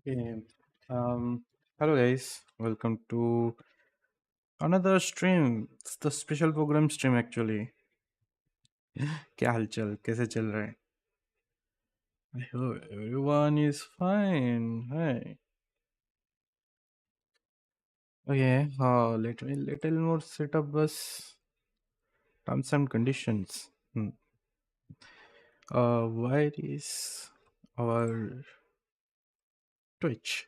Okay. Hello guys. Welcome to another stream. It's the special program stream actually. क्या हालचाल कैसे चल रहा है? I hope everyone is fine. Hi. Okay. Let me little more set up us terms and conditions. Where is our Twitch?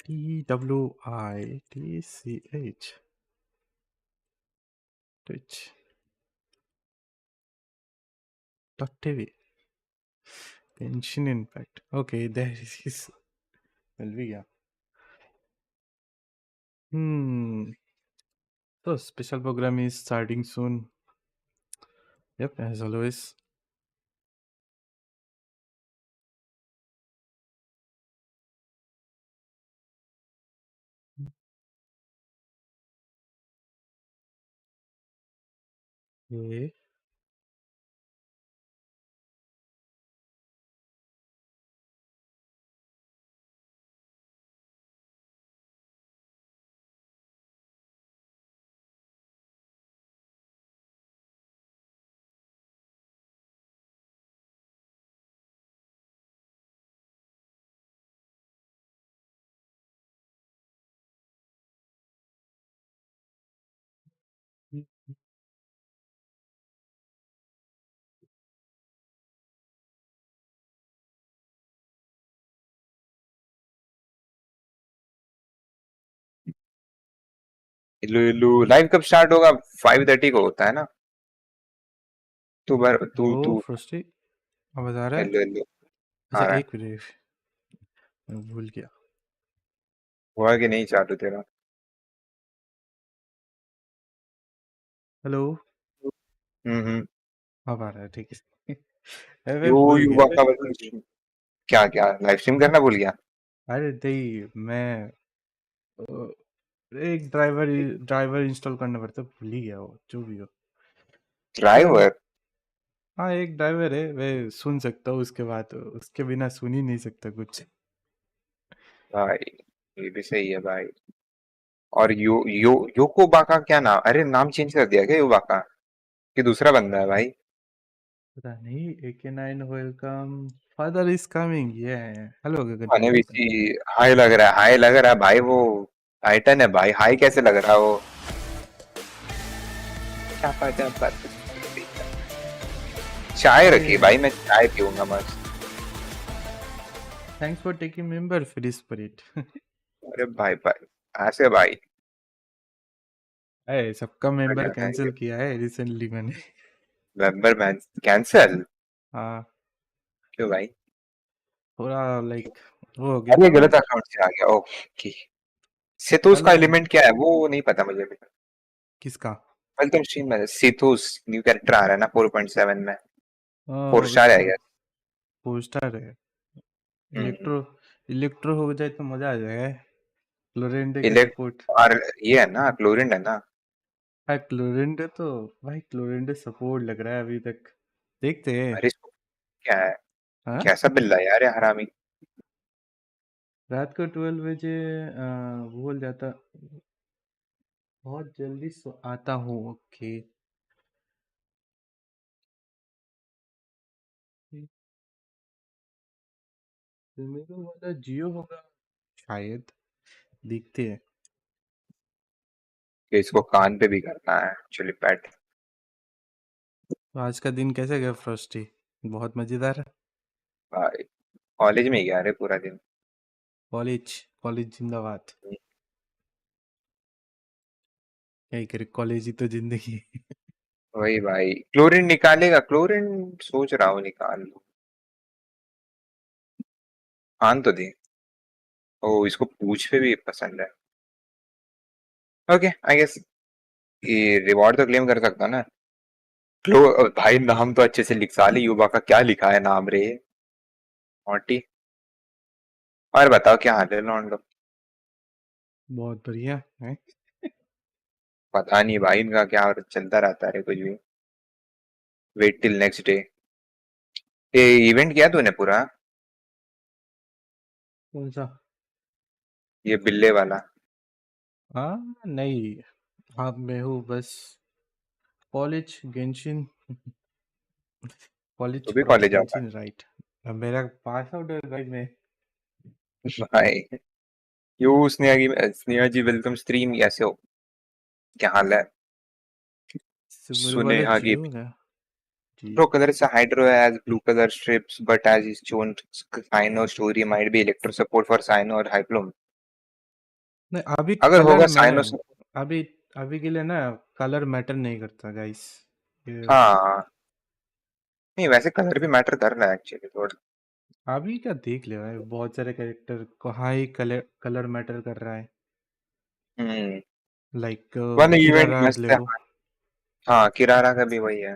TWITCH. Twitch. .tv. Genshin Impact. Okay, there it is. Well, we are. So special program is starting soon. Yep, as always. Okay. Live कब start होगा? 5:30 को होता है ना? तू बर तू hello तू फ्रस्टी, आवाज आ रहा है? हेलो हेलो अच्छा आ रहा है। एक मिनट, मैं भूल गया। हुआ कि नहीं चालू तेरा? हेलो, हम्म। अब आ रहा है, ठीक है। मैं यू भूल युवा गया। का क्या क्या लाइव स्ट्रीम करना भूल गया? अरे नहीं, मैं एक ड्राइवर इंस्टॉल करना पड़ता, भूल ही गया वो, जो भी हो। मैं ड्राइवर? हाँ, एक ड्राइवर है, मैं सुन सकता हूँ उसके बाद, उसके बिना सुन ही नहीं सकता कुछ। भाई ये भी सही है भाई। और योकोबा का क्या नाम? अरे नाम चेंज कर दिया क्या युवा का? कि दूसरा बंदा है भाई? पता नहीं। AK9 welcome, father is coming. ये हेलो गगन, खाने भी वेलकम। सी। हाई लग रहा है, हाई लग रहा है भाई। वो टाइटन है भाई, हाई कैसे लग रहा है वो? क्या पता। चाय रखी भाई, मैं चाय पीऊंगा मस्त। Thanks for taking member free spirit. अरे भाई भाई, ऐसे भाई। अरे सबका मेंबर बढ़िया है। कैंसिल किया है रिसेंटली मैंने। Member man cancel? हाँ, क्यों भाई? थोड़ा लाइक वो हो गया अरे था ना। गलत अकाउंट से आ गया, ओके। सेतोस का हेलो, एलिमेंट क्या है वो नहीं पता मुझे अभी तक। किसका? वेलकम स्ट्रीम में सेतोस न्यू कैरेक्टर आ रहा है ना 4.7 में। 4 स्टार है उसका गया। पोस्टर है। हम्म। इलेक्ट्रो इलेक्ट्रो हो जाए तो मजा आ जाएगा। क्लोरेंडे का इलेक्ट सपोर्ट। और ये है ना क्लोरिन है ना? हाँ, क्लोरेंडे तो भाई, क्लोरेंडे सपोर्ट लग रहा है अभी तक। देखते हैं। अरे इसको क्या है? हाँ, कैसा बिल्ला है यार ये हरामी। रात को 12 बजे भूल जाता, बहुत जल्दी सो आता हूँ। ओके। मेरे वाला जियो होगा शायद, देखते हैं। कि इसको कान पे भी करना है एक्चुअली पैट। तो आज का दिन कैसे गया फ्रस्टी? बहुत मजेदार। भाई कॉलेज में ही गया रे पूरा दिन। कॉलेज कॉलेज जिंदाबाद। क्या ही करे, कॉलेज ही तो जिंदगी है। वही भाई, क्लोरीन निकालेगा? क्लोरीन सोच रहा हूँ निकाल लूं। आन तो दे। ओ इसको पूछ पे भी पसंद है। ओके आई गेस ये रिवॉर्ड तो क्लेम कर सकता ना। क्लो भाई नाम तो अच्छे से लिख, साले युवा का क्या लिखा है नाम रे? मॉन्टी। और बताओ क्या हाल है लॉन्डो? बहुत बढ़िया है। पता नहीं भाई इनका क्या और चलता रहता है कुछ भी। Wait till next day. ये इवेंट किया तूने पूरा? कौन सा? ये बिल्ले वाला। हाँ नहीं, हाँ मैं हूँ बस। कॉलेज गेंशिन, तो कॉलेज भी फ्रॉम कॉलेज जाता गेंशिन राइट। अब मेरा पास आउट है भाई मैं। है भाई। You Sneha ji welcome stream, कैसे हो? क्या हाल है? मेरे वाला सुनेहा की जियो है जी। pro color is a hydro as blue color strips, but as is shown, Cyno story might be electro support for Cyno or Hyplum. नहीं अभी अगर कलर होगा में, साइनो support। अभी अभी के लिए ना कलर मैटर नहीं करता गाइस। ये हाँ, नहीं वैसे कलर भी मैटर कर रहा है एक्चुअली थोड़ा। अभी क्या देख ले भाई, बहुत सारे कैरेक्टर को हाई कलर कलर मैटर कर रहा है। हम्म। लाइक वन इवेंट किरारा ले मस्त है। लो। हाँ, किरारा का भी वही है।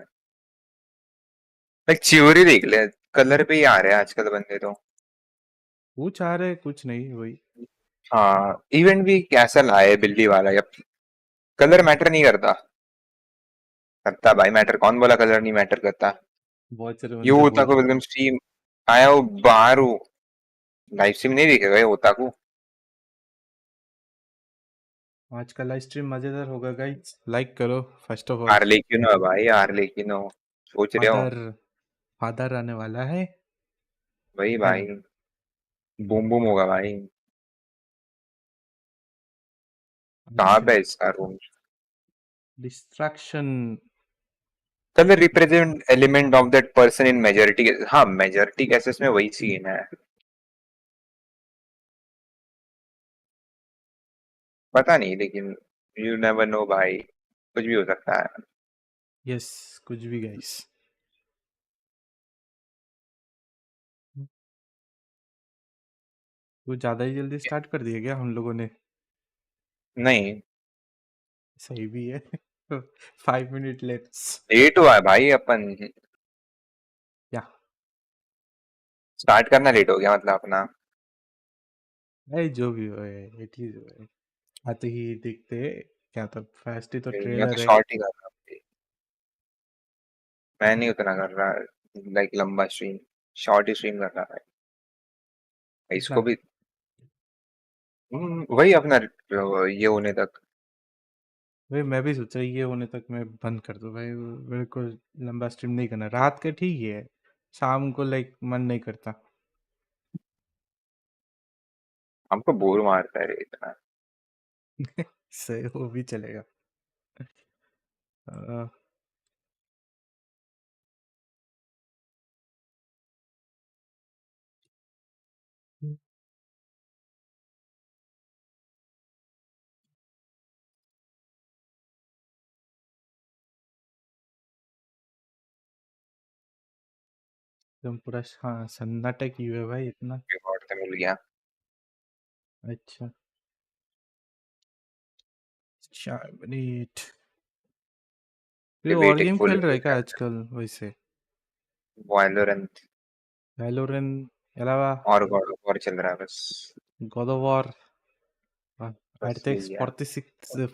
लाइक चिवरी देख ले, कलर पे ही आ रहे हैं आजकल बंदे तो। कुछ आ रहे कुछ नहीं वही। हाँ, इवेंट भी कैसा लाए बिल्ली वाला, या कलर मैटर नहीं करता? करता भाई मैटर, कौन बोला कलर नहीं मैटर करता? बहुत सारे ये बंदे होता बोल को रहे हैं। Welcome stream. आया हो बाहर हूँ, लाइव स्ट्रीम नहीं देखेगा ये होता को। आज का लाइव स्ट्रीम मजेदार होगा गाइस, लाइक करो फर्स्ट ऑफ ऑल। हार लेकिन हो भाई, हार लेकिन हो। सोच रहे हो? फादर, फादर आने वाला है। वही डन। भाई। बूम बूम होगा भाई। कहाँ अच्छा, पे है इसका room? Distraction. Colour represent element of that person in majority. हाँ, मेजोरिटी केसेस में वही सीन है। पता नहीं लेकिन, यू नेवर नो भाई, कुछ भी हो सकता है। यस, कुछ भी गाइस। वो ज्यादा ही जल्दी स्टार्ट कर दिया क्या हम लोगों ने? नहीं, सही भी है। 5 मिनट लेट्स। लेट हुआ है भाई अपन। या स्टार्ट करना लेट हो गया मतलब अपना। नहीं, जो भी हो इट इज, आते ही देखते हैं। क्या था फर्स्ट ही तो मैं तो ट्रेलर है। शॉर्ट ही कर रहा हूँ। मैं नहीं उतना कर रहा, लाइक लंबा स्ट्रीम, शॉर्ट ही स्ट्रीम कर रहा है। कितना? इसको भी वही अपना ये होने तक। भाई मैं भी सोचा ये होने तक मैं बंद कर दूं भाई, मेरे को लंबा स्ट्रीम नहीं करना। रात के ठीक है, शाम को लाइक मन नहीं करता। हमको बोर मारता है रे इतना। सही, वो भी चलेगा। अ, एकदम पूरा हाँ सन्नाटा की हुआ है भाई इतना। रिवॉर्ड तो मिल गया। अच्छा, 4 मिनट। ये और डिबेट गेम फुल खेल रहा है क्या आजकल वैसे? वॉयलेंट वैलोरेंट अलावा? और गॉड ऑफ वॉर चल रहा है बस। God of war. बस आरटेक्स यही है। 46,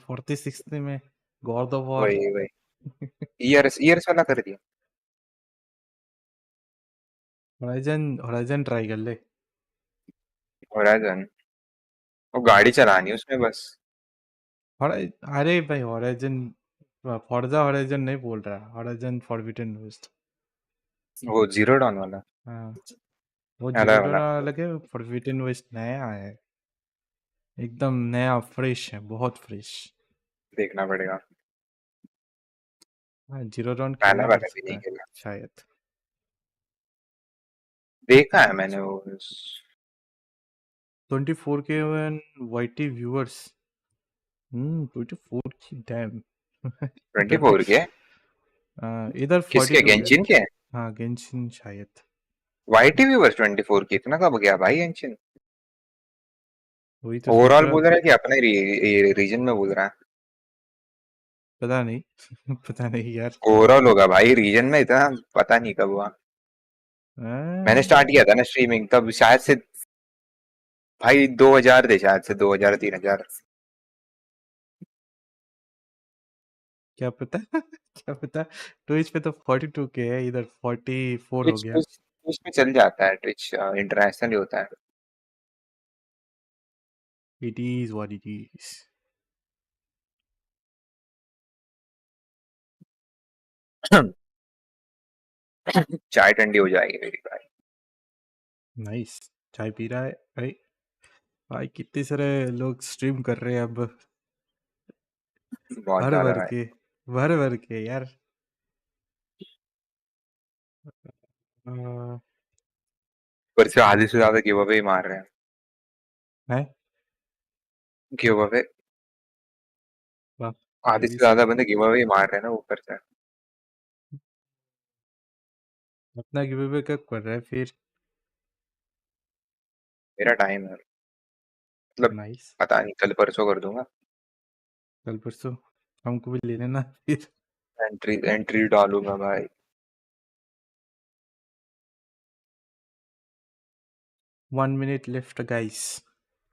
46 में गॉड ऑफ वॉर। वही वही। ईयर्स ईयर्स वाला कर दिया। होराइजन, होराइजन ट्राई कर ले। होराइजन, वो गाड़ी हाँ चलानी है उसमें बस। अरे भाई होराइजन, फॉर्जा होराइजन नहीं बोल रहा, होराइजन फॉरबिडन वेस्ट। वो जीरो डॉन वाला। हाँ, वो जीरो अलग डॉन वाला। अलग है, फॉरबिडन वेस्ट नया है। एकदम नया फ्रेश है, बहुत फ्रेश। देखना पड़ेगा। हाँ जीरो डॉन पहला खेलना पड़ वाला भी सकता नहीं है खेला। शायद। देखा है मैंने वो बस। 24K YT viewers. 24 की डैम। 24 के? इधर किसके, 42 है। गेंशिन के? हाँ गेंशिन शायद। वाईटी व्यूवर्स 24 की, इतना कब गया भाई गेंशिन? वही तो सोच ओवरऑल रहा। बोल रहा है कि अपने रीजन में बोल रहा है? पता नहीं। पता नहीं यार। ओवरऑल होगा भाई, रीजन में इतना पता नहीं कब हुआ। मैंने आ, स्टार्ट किया था ना स्ट्रीमिंग तब शायद से, भाई 2000 थे शायद से, 2000 3000। क्या पता। क्या पता। ट्विच पे तो 42K है, इधर 44 हो ट्विच गया। ट्विच ट्विच में चल जाता है, ट्विच इंटरनेशनल ही होता है। It is what it is. चाय ठंडी हो जाएगी मेरी भाई। नाइस। चाय पी रहा है भाई। भाई कितने सारे लोग स्ट्रीम कर रहे हैं अब, बहुत भर ज्यादा भर भाई। के, भर भर के यार। अ, पर से आधे से ज्यादा गिव अवे मार रहे हैं। है गिव अवे वाह, आधे ये से भी ज्यादा सही है। बंदे गिव अवे मार रहे हैं ना ऊपर से। अपना गिव कब कर रहा है फिर? मेरा टाइम है, मतलब नाइस। पता नहीं, कल परसों कर दूंगा। कल परसों हमको भी ले लेना फिर। एंट्री एंट्री डालूंगा भाई। 1 minute left guys,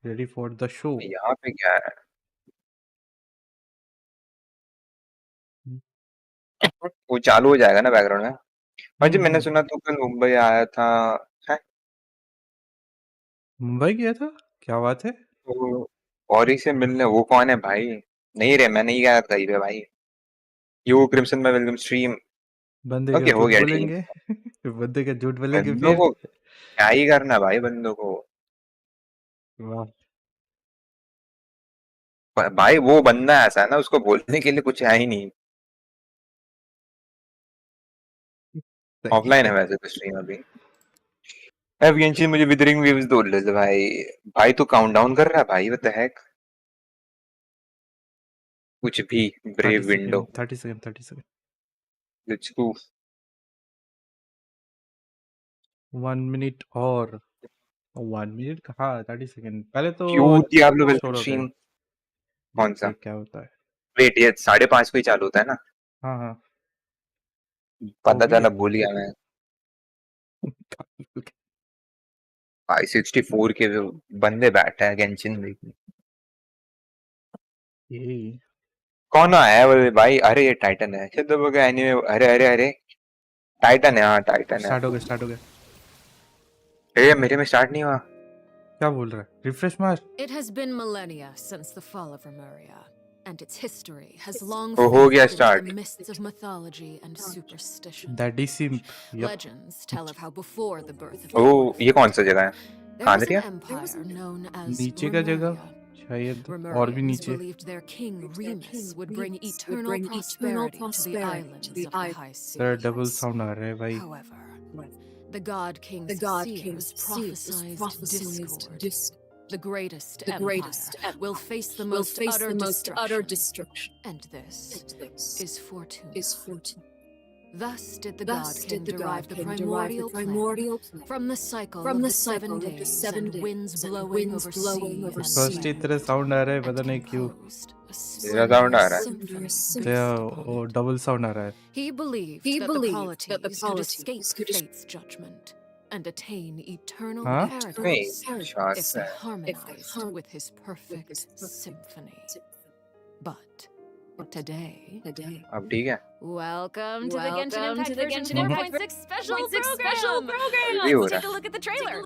ready for the show. यहाँ पे क्या है? वो चालू हो जाएगा ना बैकग्राउंड में। और जब मैंने हम्म। सुना तू कल मुंबई आया था, है? मुंबई गया था, क्या बात है? तो औरी से मिलने, वो कौन है भाई? नहीं रे, मैं नहीं गया था कहीं पे भाई। यू क्रिम्सन में वेलकम स्ट्रीम। बंदे का ओके, हो झूठ गया ठीक। बोलेंगे। बंदे का झूठ बोलेंगे बंदों फिर। को क्या ही करना भाई, बंदों को। वाह, भाई वो बंदा ऐसा है ना, उसको बोलने के लिए कुछ है ही नहीं। सही ऑफलाइन है है। वैसे तो स्ट्रीम अभी। अब गेंशिन मुझे विदरिंग वेव्स दो ले दे भाई। भाई तू काउंटडाउन कर रहा है भाई, व्हाट द हेक। कुछ भी। Thirty brave window. Second 30 second 30 second. Let's go. 1 minute और 1 minute कहाँ, 30 सेकेंड पहले तो क्यू डियाब्लो छोड़ वेलकम होते स्ट्रीम। हैं। कौन सा? देखते हैं क्या होता है। वेट, ये 5:30 को ही चालू होता है ना? हाँ हाँ। पता ओके। चला, भूल गया मैं। भाई 64 के बंदे बैठे हैं गेंशिन में। ये कौन आया है बोले भाई? अरे ये टाइटन है, चलो वो एनीमे। अरे अरे अरे, टाइटन है, हाँ टाइटन है। स्टार्ट हो गया, स्टार्ट हो गया। ए मेरे में स्टार्ट नहीं हुआ। क्या बोल रहा है, रिफ्रेश मार। It has been millennia since the fall of Remuria, and its history has long वो हो गया faded into start. the mists of mythology and superstition. That is simp. Yup. Legends tell of how before the birth of oh Eorth ये कौन सा जगह है? there कहाँ was an दिया? empire known as नीचे का जगह Remuria. शायद, और भी Remurians नीचे। believed their king Remus would bring eternal prosperity to the islands of the High sir double Seas. Sound आ रहा है भाई। However, the god king's seers prophesized discord. The greatest empire will face the most utter destruction. And this is fortune. Thus did the god king derive the primordial plan from the cycle of the 7 days and winds blowing over sea and first ही तरह sound आ रहा है, पता and नहीं क्यों। composed a मेरा sound आ slender रहा है। symphony तो based upon it. Double sound आ रहा है। He believed that the polities could escape fate's judgment and attain eternal Huh? नहीं, paradise शायद if से। they harmonized with his perfect symphony. But today, अब ठीक है। welcome to the Genshin Impact version 4.6 special program. ये हो Let's रहा take a look at the trailer.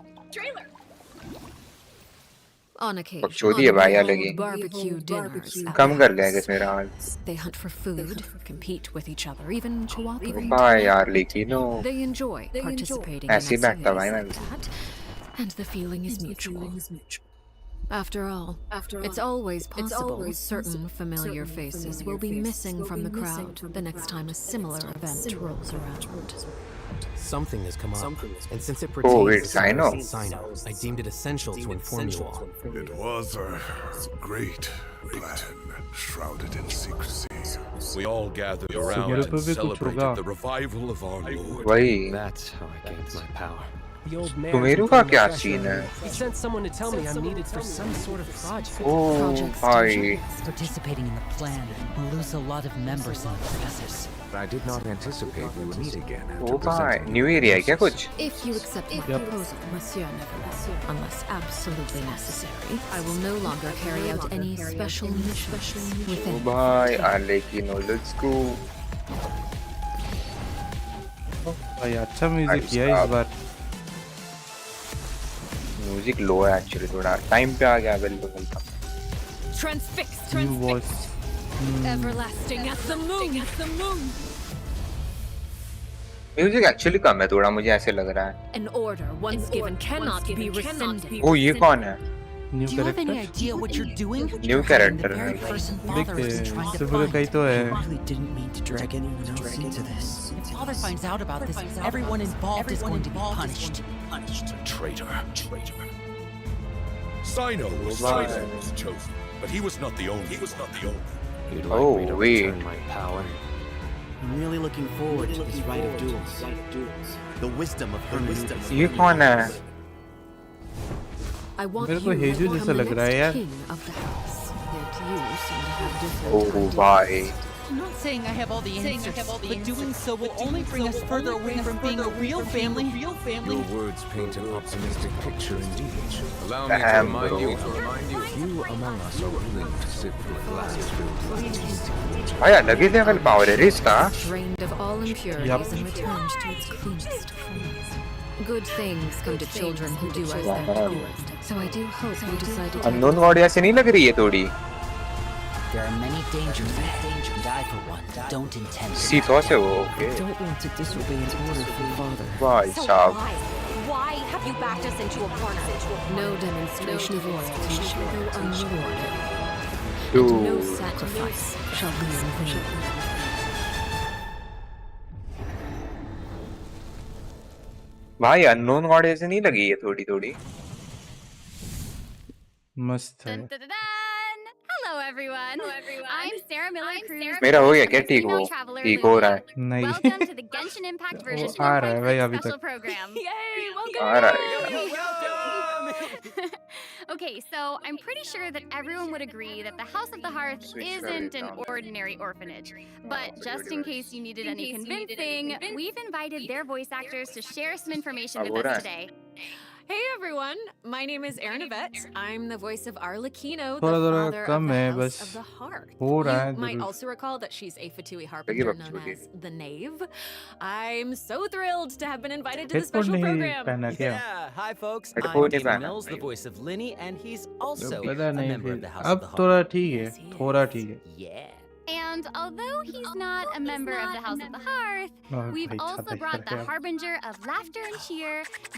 On occasion, बकचोदी है भाई अलग ही। hold barbecue dinners at come the कर लिया house. किस मेरा हाल। They hunt for food, compete with each other, even cooperate. भाई यार लेकिन वो They enjoy participating in ऐसे ही बैठता भाई activities मैं। like that, and the feeling is mutual. After all, it's always possible certain familiar faces will be missing from the crowd the next time a similar event rolls around. Something has come up, and since it Oh, pertains it's to Sino. Sino, I deemed it essential to inform you all. It was a great plan, shrouded in secrecy. We all gathered around मेरे पे and भी कुछ होगा। celebrated the revival of our Lord. वही That's how I gained my power. The old man तुम्हेरू का क्या scene है? He sent someone to tell me I'm needed for some sort of project. O Project भाई, Station. Participating in the plan will lose a lot of members in the process. I did not anticipate we would meet again ओ भाई new area है क्या कुछ? If you accept my proposal, Monsieur Neville, unless absolutely necessary, I will no longer carry out any special missions O within. भाई लेकिन let's go. भाई अच्छा music किया है इस बार। म्यूजिक लो है एक्चुअली, थोड़ा टाइम पे आ गया बिल्कुल था। Transfixed. New voice. Everlasting as the moon. Music actually कम है थोड़ा, मुझे ऐसे लग रहा है। An order once given cannot be rescinded. ओ ये कौन है? New Do you have any character. idea what you're doing? New The character है। very person देख Father is trying to सिर्फ find. कहीं तो है। really didn't mean to drag anyone else into this. If Father finds out about this, everyone involved is going to be punished. A traitor. Sino was chosen, but he was not the only. You'd Oh, like me to wait. return my power? I'm really looking forward to this rite of duels. The wisdom of her wisdom. ये कौन है? I want मेरे you को to हेजू become जैसा the लग रहा है next यार। king of the house. Yet you seem to have different O ideas. भाई, I'm not saying I have all the answers, but doing so will only bring us further away from being a real family. Your words paint an optimistic picture indeed. Allow me to Damn, remind bro. you, few among us are willing to sit through a glass-filled life. भाई अलग ही level power है रे इसका। Drained of all impurities Yup. and returned to its cleanest forms. Good things come to children who do as they're told. So I do hope you decide to take unknown God ऐसे नहीं लग रही है थोड़ी। There are many dangers ahead, and I, for one, don't intend to. सीधो से वो okay. Don't want to disobey an order from Father. भाई So साहब, why have you backed us into a corner? no demonstration of loyalty shall go unrewarded. No dude, sacrifice shall be in vain. भाई unknown God ऐसे नहीं लगी है थोड़ी थोड़ी। मस्त है। Dun, dun, dun, dun. Hello, everyone. I'm Sarah Miller Cruz. मेरा हो गया क्या the ठीक Casino वो? Traveler ठीक हो रहा है। नहीं Welcome to the Genshin Impact वो version आ रहा है भाई 2.6 अभी special तक। program. Yay! आ रहा है। Okay, so I'm pretty sure that everyone would agree that the House of the Hearth Switch isn't an down. ordinary orphanage. But just in case you needed any convincing, we've invited their voice actors to share some information अब हो with रहा us है। today. Hey everyone, my name is Erin Yvette. I'm the voice of Arlecchino, the थोड़ा थोड़ा father of come the है House बस। of the Hearth. हो रहा है You might जरूर। also recall that she's a Fatui लगी harbinger बक्स known लगी। as the Knave. I'm so thrilled to have been invited to the headphone special नहीं program. पहना क्या? Yeah, hi folks. Headphone I'm नहीं David पहना। Mills, the voice of Linny, and he's also पता a नहीं member of फिर the House of अब the थोड़ा Hearth. ठीक है, Yes, he थोड़ा is. ठीक है। Yeah. And although he's not a member of the House of the Hearth, और we've भाई also छाता brought the करके harbinger of laughter and cheer,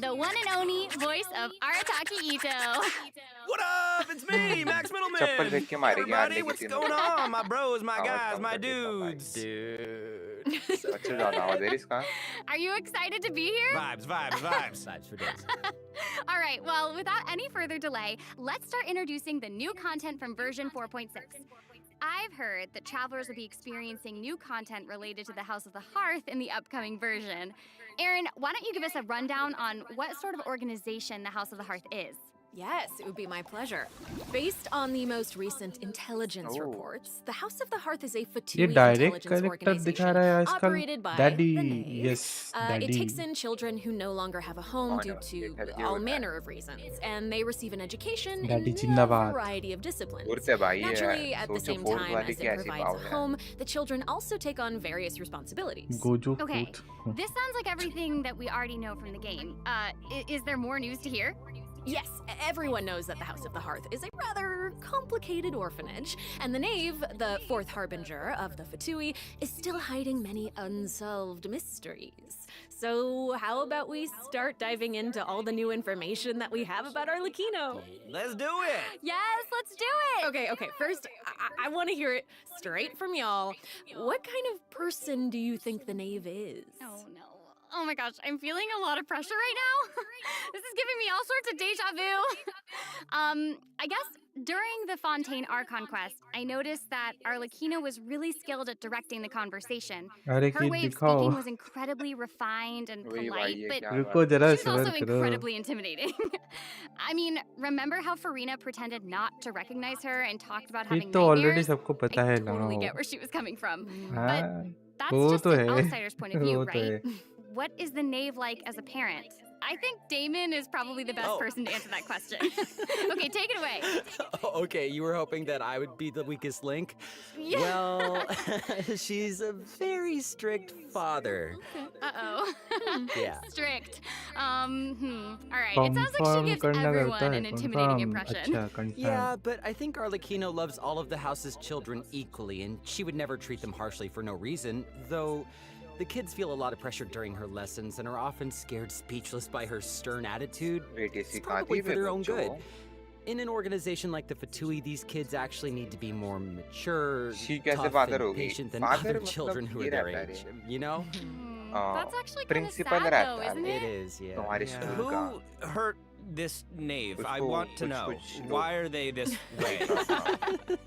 the one and only voice of Arataki Ito. What up? It's me, Max chappal Middleman. देख के मारेगी यार Everybody, what's लेकिन going on? My bros, my आवाज guys, come my कर देता भाई। dudes. Dude. अच्छा ज्यादा आवाज है रे इसका। Are you excited to be here? Vibes, vibes, vibes. Vibes for days. All right, well, without any further delay, let's start introducing the new content from version 4.6. I've heard that travelers will be experiencing new content related to the House of the Hearth in the upcoming version. Erin, why don't you give us a rundown on what sort of organization the House of the Hearth is? Yes, it would be my pleasure. Based on the most recent intelligence Oh. reports, the House of the Hearth is a ये Fatui direct intelligence character दिखा organization रहा है आजकल। operated by daddy, the Knave. Yes It daddy. takes in children who no longer have a home Oh, due no, to it had all you manner of reasons, and they receive an education Daddy in a जिंदाबाद। variety of disciplines. दूर से भाई ये Naturally, at the सोचो same fourth time वाली as की it ऐसी provides power a है। home, the children also take on various responsibilities. Gojo Okay, foot. this sounds like everything that we already know from the game. Is there more news to hear? Yes, everyone knows that the House of the Hearth is a rather complicated orphanage, and the Knave, the fourth harbinger of the Fatui, is still hiding many unsolved mysteries. So, how about we start diving into all the new information that we have about Arlecchino? Let's do it. Yes, let's do it! Okay, first, I want to hear it straight from y'all. What kind of person do you think the Knave is? Oh no. Oh my gosh, I'm feeling a lot of pressure right now. This is giving me all sorts of deja vu. I guess during the Fontaine Archon quest, I noticed that Arlecchino was really skilled at directing the conversation. अरे Her कि way of दिखाओ। speaking was incredibly refined and वही भाई polite, ये but क्या रुको बात है? जरा she was also सबर करो। incredibly intimidating. I mean, remember how Farina pretended not to recognize her and talked about ये having तो ऑलरेडी nightmares? सबको पता I है ना। totally get where she was coming from. हाँ, That's वो just तो an है। outsider's point of view, वो तो right? है। What is the Knave like as a parent? I think Damon is probably the best person to answer that question. Okay, take it away. Okay, you were hoping that I would be the weakest link? Yeah. Well, she's a very strict father. Uh-oh. Yeah. Strict. All right. It sounds like confirm she gives करना everyone रहता है an intimidating confirm impression. अच्छा confirm Yeah, but I think Arlecchino loves all of the house's children equally, and she would never treat them harshly for no reason, though the kids feel a lot of pressure during her lessons and are often scared speechless by her stern attitude. It's probably for their own good. In an organization like the Fatui, these kids actually need to be more mature, tough, and patient than other children who are their age, you know? That's actually kind of Principal sad, though, रहता isn't है it? It is, yeah. तुम्हारे Yeah. School का Who hurt this knave? I उसको want to कुछ know. कुछ Why are they this way?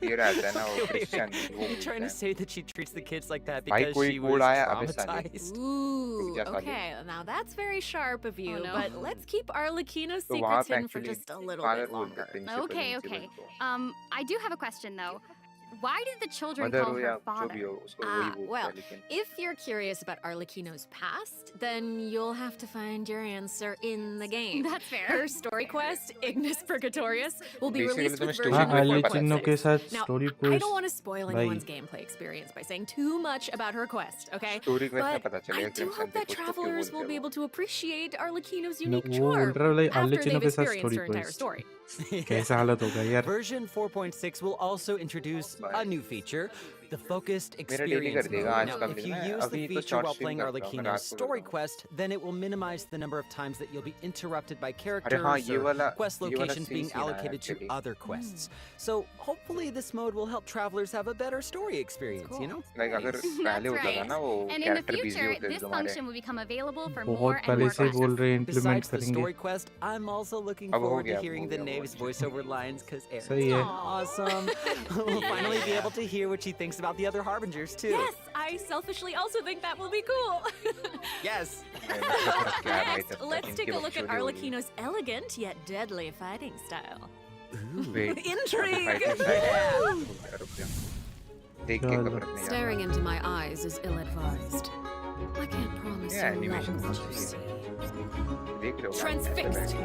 ये रहता है ना वो Wait, क्रिश्चियन वो are you trying to say that she treats the kids like that भाई because कोई she कोड was आया अबे साले traumatized? Ooh, जा साले okay. Now that's very sharp of you, no. but let's keep Arlecchino's तो वहाँ secrets पे in for actually just a little father bit बोलता longer. है प्रिंसिपल Okay, प्रिंसिपल okay. को I do have a question, though. Why did the children mother call हो या her जो भी father? हो उसको वही बोलता Well, है लेकिन if you're curious about Arlecchino's past, then you'll have to find your answer in the game. That's fair. Her story quest, Ignis Purgatorius, will be Basically, released तुम्हें with story version quest का पता 4.6. Arlecchino के साथ Now, story I quest don't want to spoil भाई anyone's gameplay experience by saying too much about her quest, okay? Story quest में But पता I चलेगा do crimson hope that देखो उसको क्यों travelers will बोलते be हैं able to appreciate Arlecchino's वो unique बोल charm रहा है after Arlecchino they've के साथ experienced story her entire quest story. कैसा हालत होगा यार Version 4.6 will also introduce a new feature, the focused मेरा डेली कर experience देगा mode. आज Now, का if you मैं use the अभी तो feature short while stream playing करता हूँ मैं Arlecchino's रात को story करता हूँ quest, then it will minimize the number of times that you'll be interrupted by अरे characters हाँ ये or वाला quest ये वाला locations सही being सीन है allocated to actually other quests. So hopefully this mode will help travelers have a better story experience, you know? Like अगर That's पहले होता था right. ना वो And in the character busy future, होते थे this तुम्हारे function will become available for more बहुत and पहले more से quests. बोल रहे हैं implement Besides the करेंगे story quest, I'm also looking अब हो forward गया to hearing हो the गया Knave's voiceover lines because सही है Erin's awesome. We'll finally be able to hear what she thinks about the other Harbingers too. Yes, I selfishly also think that will be cool. Yes. Next, let's take a look at Arlecchino's elegant yet deadly fighting style. Intrigue! देख के खबर नहीं Staring into my eyes is ill-advised. I can't promise Yeah, you animation what कुछ you he see. देख लो Transfixed.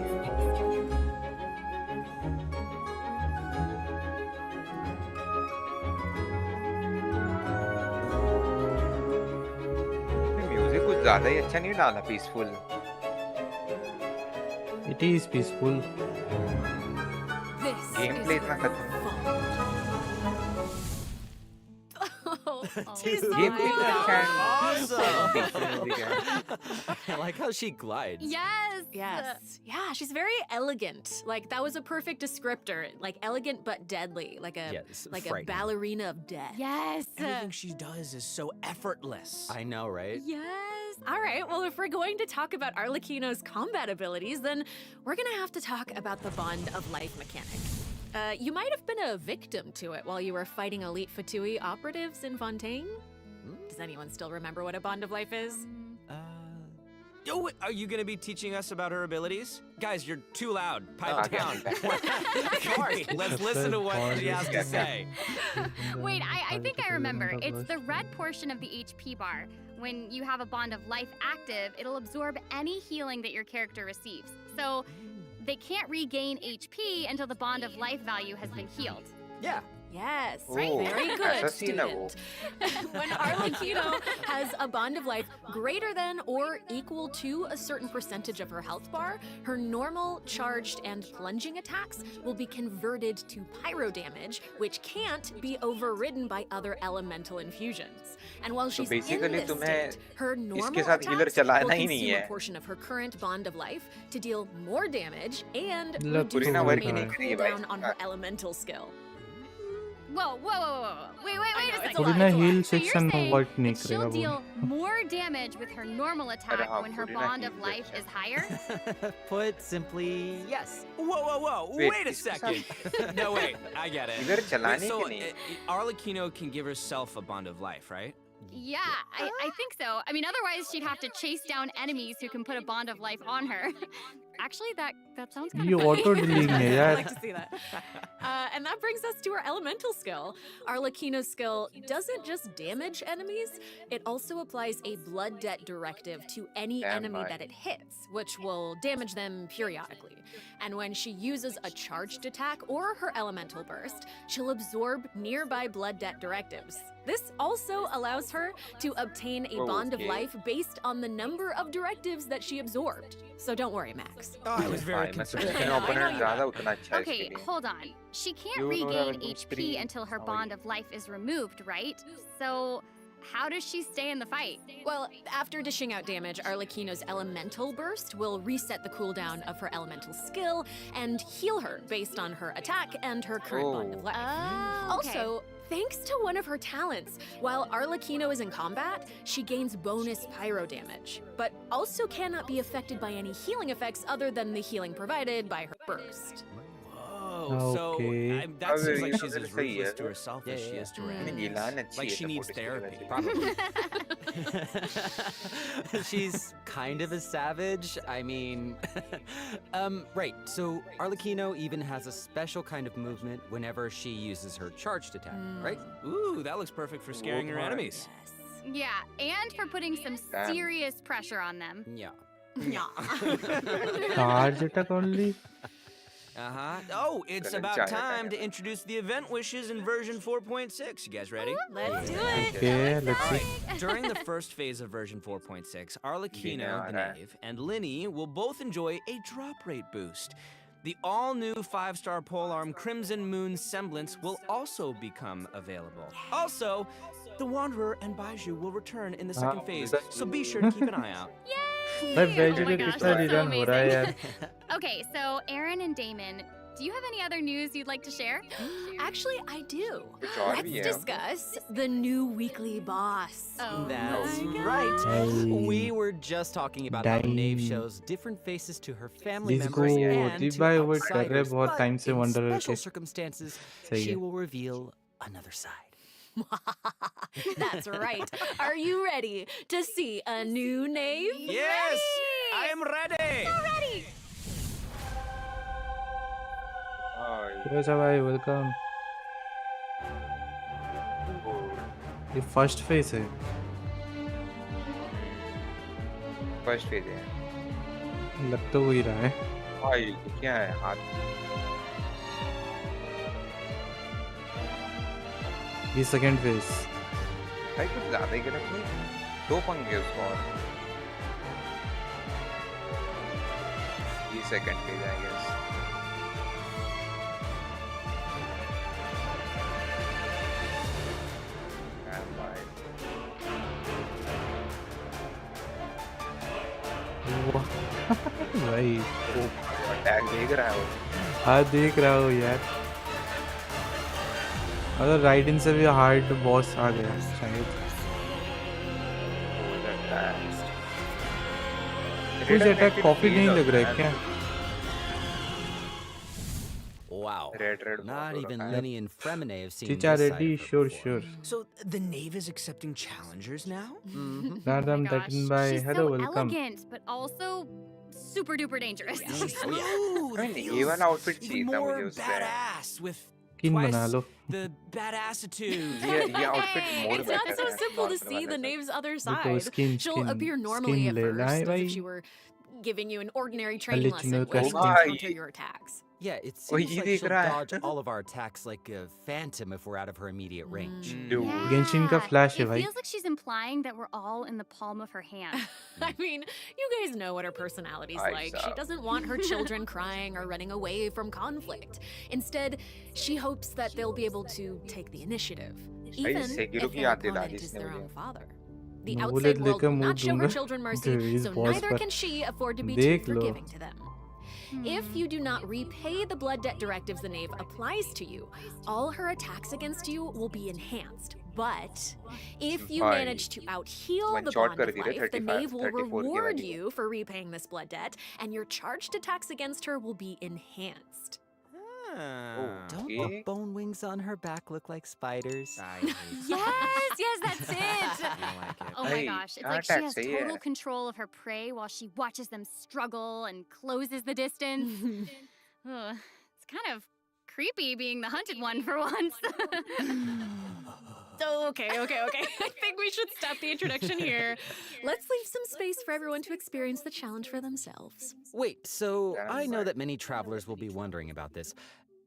Music कुछ ज्यादा ही अच्छा नहीं डाला peaceful it is peaceful This game is play इतना her खत्म She's so गेम प्ले इतना अच्छा है I like how she glides. Yes. Yes. Yeah, she's very elegant. Like that was a perfect descriptor. Like elegant but deadly. Like a Yes, like a frightening. ballerina of death. Yes. Everything she does is so effortless. I know, right? Yes. All right. Well, if we're going to talk about Arlecchino's combat abilities, then we're going to have to talk about the Bond of Life mechanic. You might have been a victim to it while you were fighting elite Fatui operatives in Fontaine. Does anyone still remember what a Bond of Life is? Oh, are you gonna be teaching us about her abilities? Guys, you're too loud. Pipe Okay. down. Sorry, let's listen to what she has to say. Wait, I think I remember. It's the red portion of the HP bar. When you have a Bond of Life active, it'll absorb any healing that your character receives. So they can't regain HP until the Bond of Life value has been healed. Yeah. Yes, Oh, very good, ऐसा scene है वो student. When Arlecchino has a bond of life greater than or equal to a certain percentage of her health bar, her normal, charged, and plunging attacks will be converted to pyro damage, which can't be overridden by other elemental infusions. And while she's in basically this तुम्हें state, her normal इसके साथ healer attacks will चलाना ही नहीं consume a है portion of her current bond of life to deal more damage and मतलब reduce पूरी the ना work ही remaining नहीं करी है भाई cooldown on her elemental skill. Whoa, whoa, whoa, whoa. Wait I a know, second. it's a पूरी lot, ना it's a lot. heal So you're section saying work नहीं that she'll करेगा deal वो more damage with her normal attack हाँ, when her पूरी ना Bond of heal Life section. is higher? Put simply, yes. Whoa! Wait, Wait a इसके second. No, wait, I get it. healer चलाने So, के नहीं Arlecchino can give herself a bond of life, right? Yeah, I think so. I mean, otherwise she'd have to chase down enemies who can put a Bond of Life on her. Actually, that sounds kind ये of funny. auto dealing है I'd यार. like to see that. And that brings us to our elemental skill. Arlecchino's skill doesn't just damage enemies, it also applies a blood debt directive to any enemy that it hits, which will damage them periodically. And when she uses a charged attack or her elemental burst, she'll absorb nearby blood debt directives. This also allows her to obtain a bond of life based on the number of directives that she absorbed. So don't worry, Max. Oh, I was very concerned. Okay, hold on. She can't regain HP until her bond of life is removed, right? So how does she stay in the fight? Well, after dishing out damage, Arlecchino's elemental burst will reset the cooldown of her elemental skill and heal her based on her attack and her current bond of life. Oh, okay. Also, thanks to one of her talents, while Arlecchino is in combat, she gains bonus pyro damage, but also cannot be affected by any healing effects other than the healing provided by her burst. So Okay. that seems like she's as ruthless to herself as she is to her enemies. Like she needs therapy. Probably. She's kind of a savage. I mean, right. So Arlecchino even has a special kind of movement whenever she uses her charged attack, right? Ooh, that looks perfect for scaring her enemies. Yeah, and for putting some serious pressure on them. Yeah. Charge attack only. Oh, it's about time to introduce the event wishes in version 4.6. You guys ready? Let's do it. Okay, let's see. During the first phase of version 4.6, Arlecchino, the Knave, and Linny will both enjoy a drop rate boost. The all-new 5-star polearm Crimson Moon Semblance will also become available. Also, the Wanderer and Baiju will return in the second phase, so be sure to keep an eye out. भाई Oh Baiju my का gosh, कितना that's so return हो रहा है यार. Okay, so Aaron and Damon, do you have any other news you'd like to share? Actually, I do. और Let's भी है. discuss the new weekly boss. Oh, That's my God. right. We were just talking about how Knave Dying. shows different faces to her family Let's members go. and Deep to by wait कर रहे outsiders, बहुत but time से in Wanderer special के. circumstances, सही she है. will reveal another side. That's right. Are you ready to see a new Knave? Yes! I am ready! Ready! Yes, भाई welcome. ये first phase है. First phase है. लग तो वही रहा है. भाई ये क्या है हाथ? ये second phase. भाई कुछ ज्यादा ही गलत नहीं. दो पंगे उसको और. ये सेकंड फेज आई गेस. भाई. अटैक देख रहा है वो. हाँ देख रहा हूँ यार. अगर राइडिंग से भी हार्ड बॉस आ गया शायद. कुछ अटैक कॉपी नहीं लग रहा है क्या? Wow. Red Not even Linny and Fremine have seen Chicha this side ready, of her sure, before. sure. So the Knave is accepting challengers now? Madam Gosh, Titan by she's hello, so welcome. elegant, but also super duper dangerous. Ooh, I it mean, feels even outfit even चाहिए था more मुझे उससे. badass with Skin twice बना लो. the badassitude. ये outfit more It's not better so है. simple to Normal see the वाले से. Knave's other देखो side. skin She'll skin appear normally skin at ले first, लाए as if भाई. she were giving you an ordinary I'll training let you lesson know where you क्या can skin. counter your attacks. Yeah, it Oh, seems ये like देख she'll रहा है. dodge all of our attacks like a phantom if we're out of her immediate range. Dude. Genshin का flash है It भाई. feels like she's implying that we're all in the palm of her hand. I mean, you guys know what her personality's I like. saw. She doesn't want her children crying or running away from conflict. Instead, she hopes that they'll be able to take the initiative, even if Sekiro की their याद दिला दी opponent is इसने their मुझे. own father. The मैं outside bullet world लेकर will मुंह not show her दूंगा. children mercy, इस so boss neither पर. can she afford to be देख too low. forgiving to them. If you do not repay the blood debt directives the Knave applies to you, all her attacks against you will be enhanced. But if you Bhai, manage to out-heal one the shot bond कर of दी रे life, the 35 Knave will 34 की reward वाली. you for repaying this blood debt, and your charged attacks against her will be enhanced. Don't the bone wings on her back look like spiders? Yes, that's it. Oh my Hey, gosh, it's like she has total control of her prey while she watches them struggle and closes the distance. Ugh, it's kind of creepy being the hunted one for once. Okay. I think we should stop the introduction here. Let's leave some space for everyone to experience the challenge for themselves. Wait, so I know that many travelers will be wondering about this.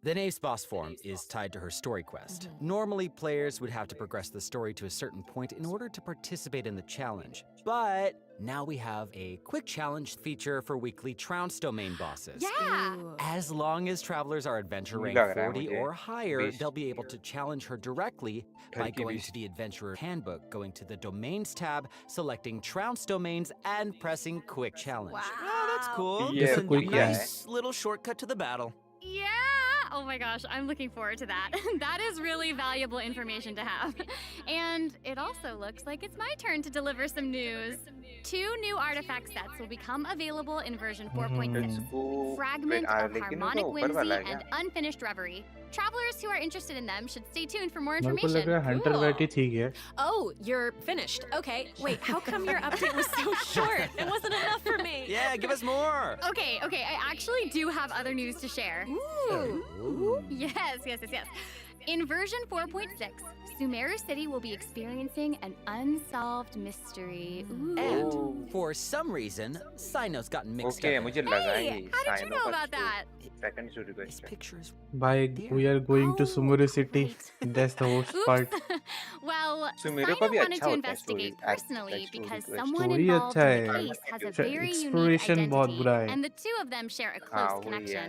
The Knave's boss form is tied to her story quest. Normally, players would have to progress the story to a certain point in order to participate in the challenge. But now we have a quick challenge feature for weekly Trounce domain bosses. Yeah! As long as travelers are adventure rank 40 or higher, they'll be able to challenge her directly by going to the Adventurer Handbook, going to the Domains tab, selecting Trounce domains, and pressing Quick Challenge. Wow. Oh, that's cool. Yeah, It's a quick, nice little shortcut to the battle. Yeah! Oh my gosh, I'm looking forward to that. That is really valuable information to have. And it also looks like it's my turn to deliver some news. 2 new artifact sets will become available in version 4.6. Fragment of Harmonic Whimsy and Unfinished Reverie. Travelers who are interested in them should stay tuned for more मेरे को लग information. रहा है Hunter variety ठीक है. Oh, you're finished. Okay. Wait, how come your update was so short? It wasn't enough for me. Yeah, give us more. Okay, I actually do have other news to share. Ooh. Yes. In version 4.6, Sumeru City will be experiencing an unsolved mystery. Ooh. And for some reason, Sino's gotten mixed Okay, up. मुझे लगा Hey, he how did you know about that? second story quest है. Pictures. Bye. We are going to Sumeru City. That's the worst part. Well, Sumeru Sino का भी wanted अच्छा to होता है investigate story, personally like story because quest. someone Story involved अच्छा in the है. case has a अच्छा, very unique exploration बहुत identity, बुरा है. and the 2 of them share a close connection.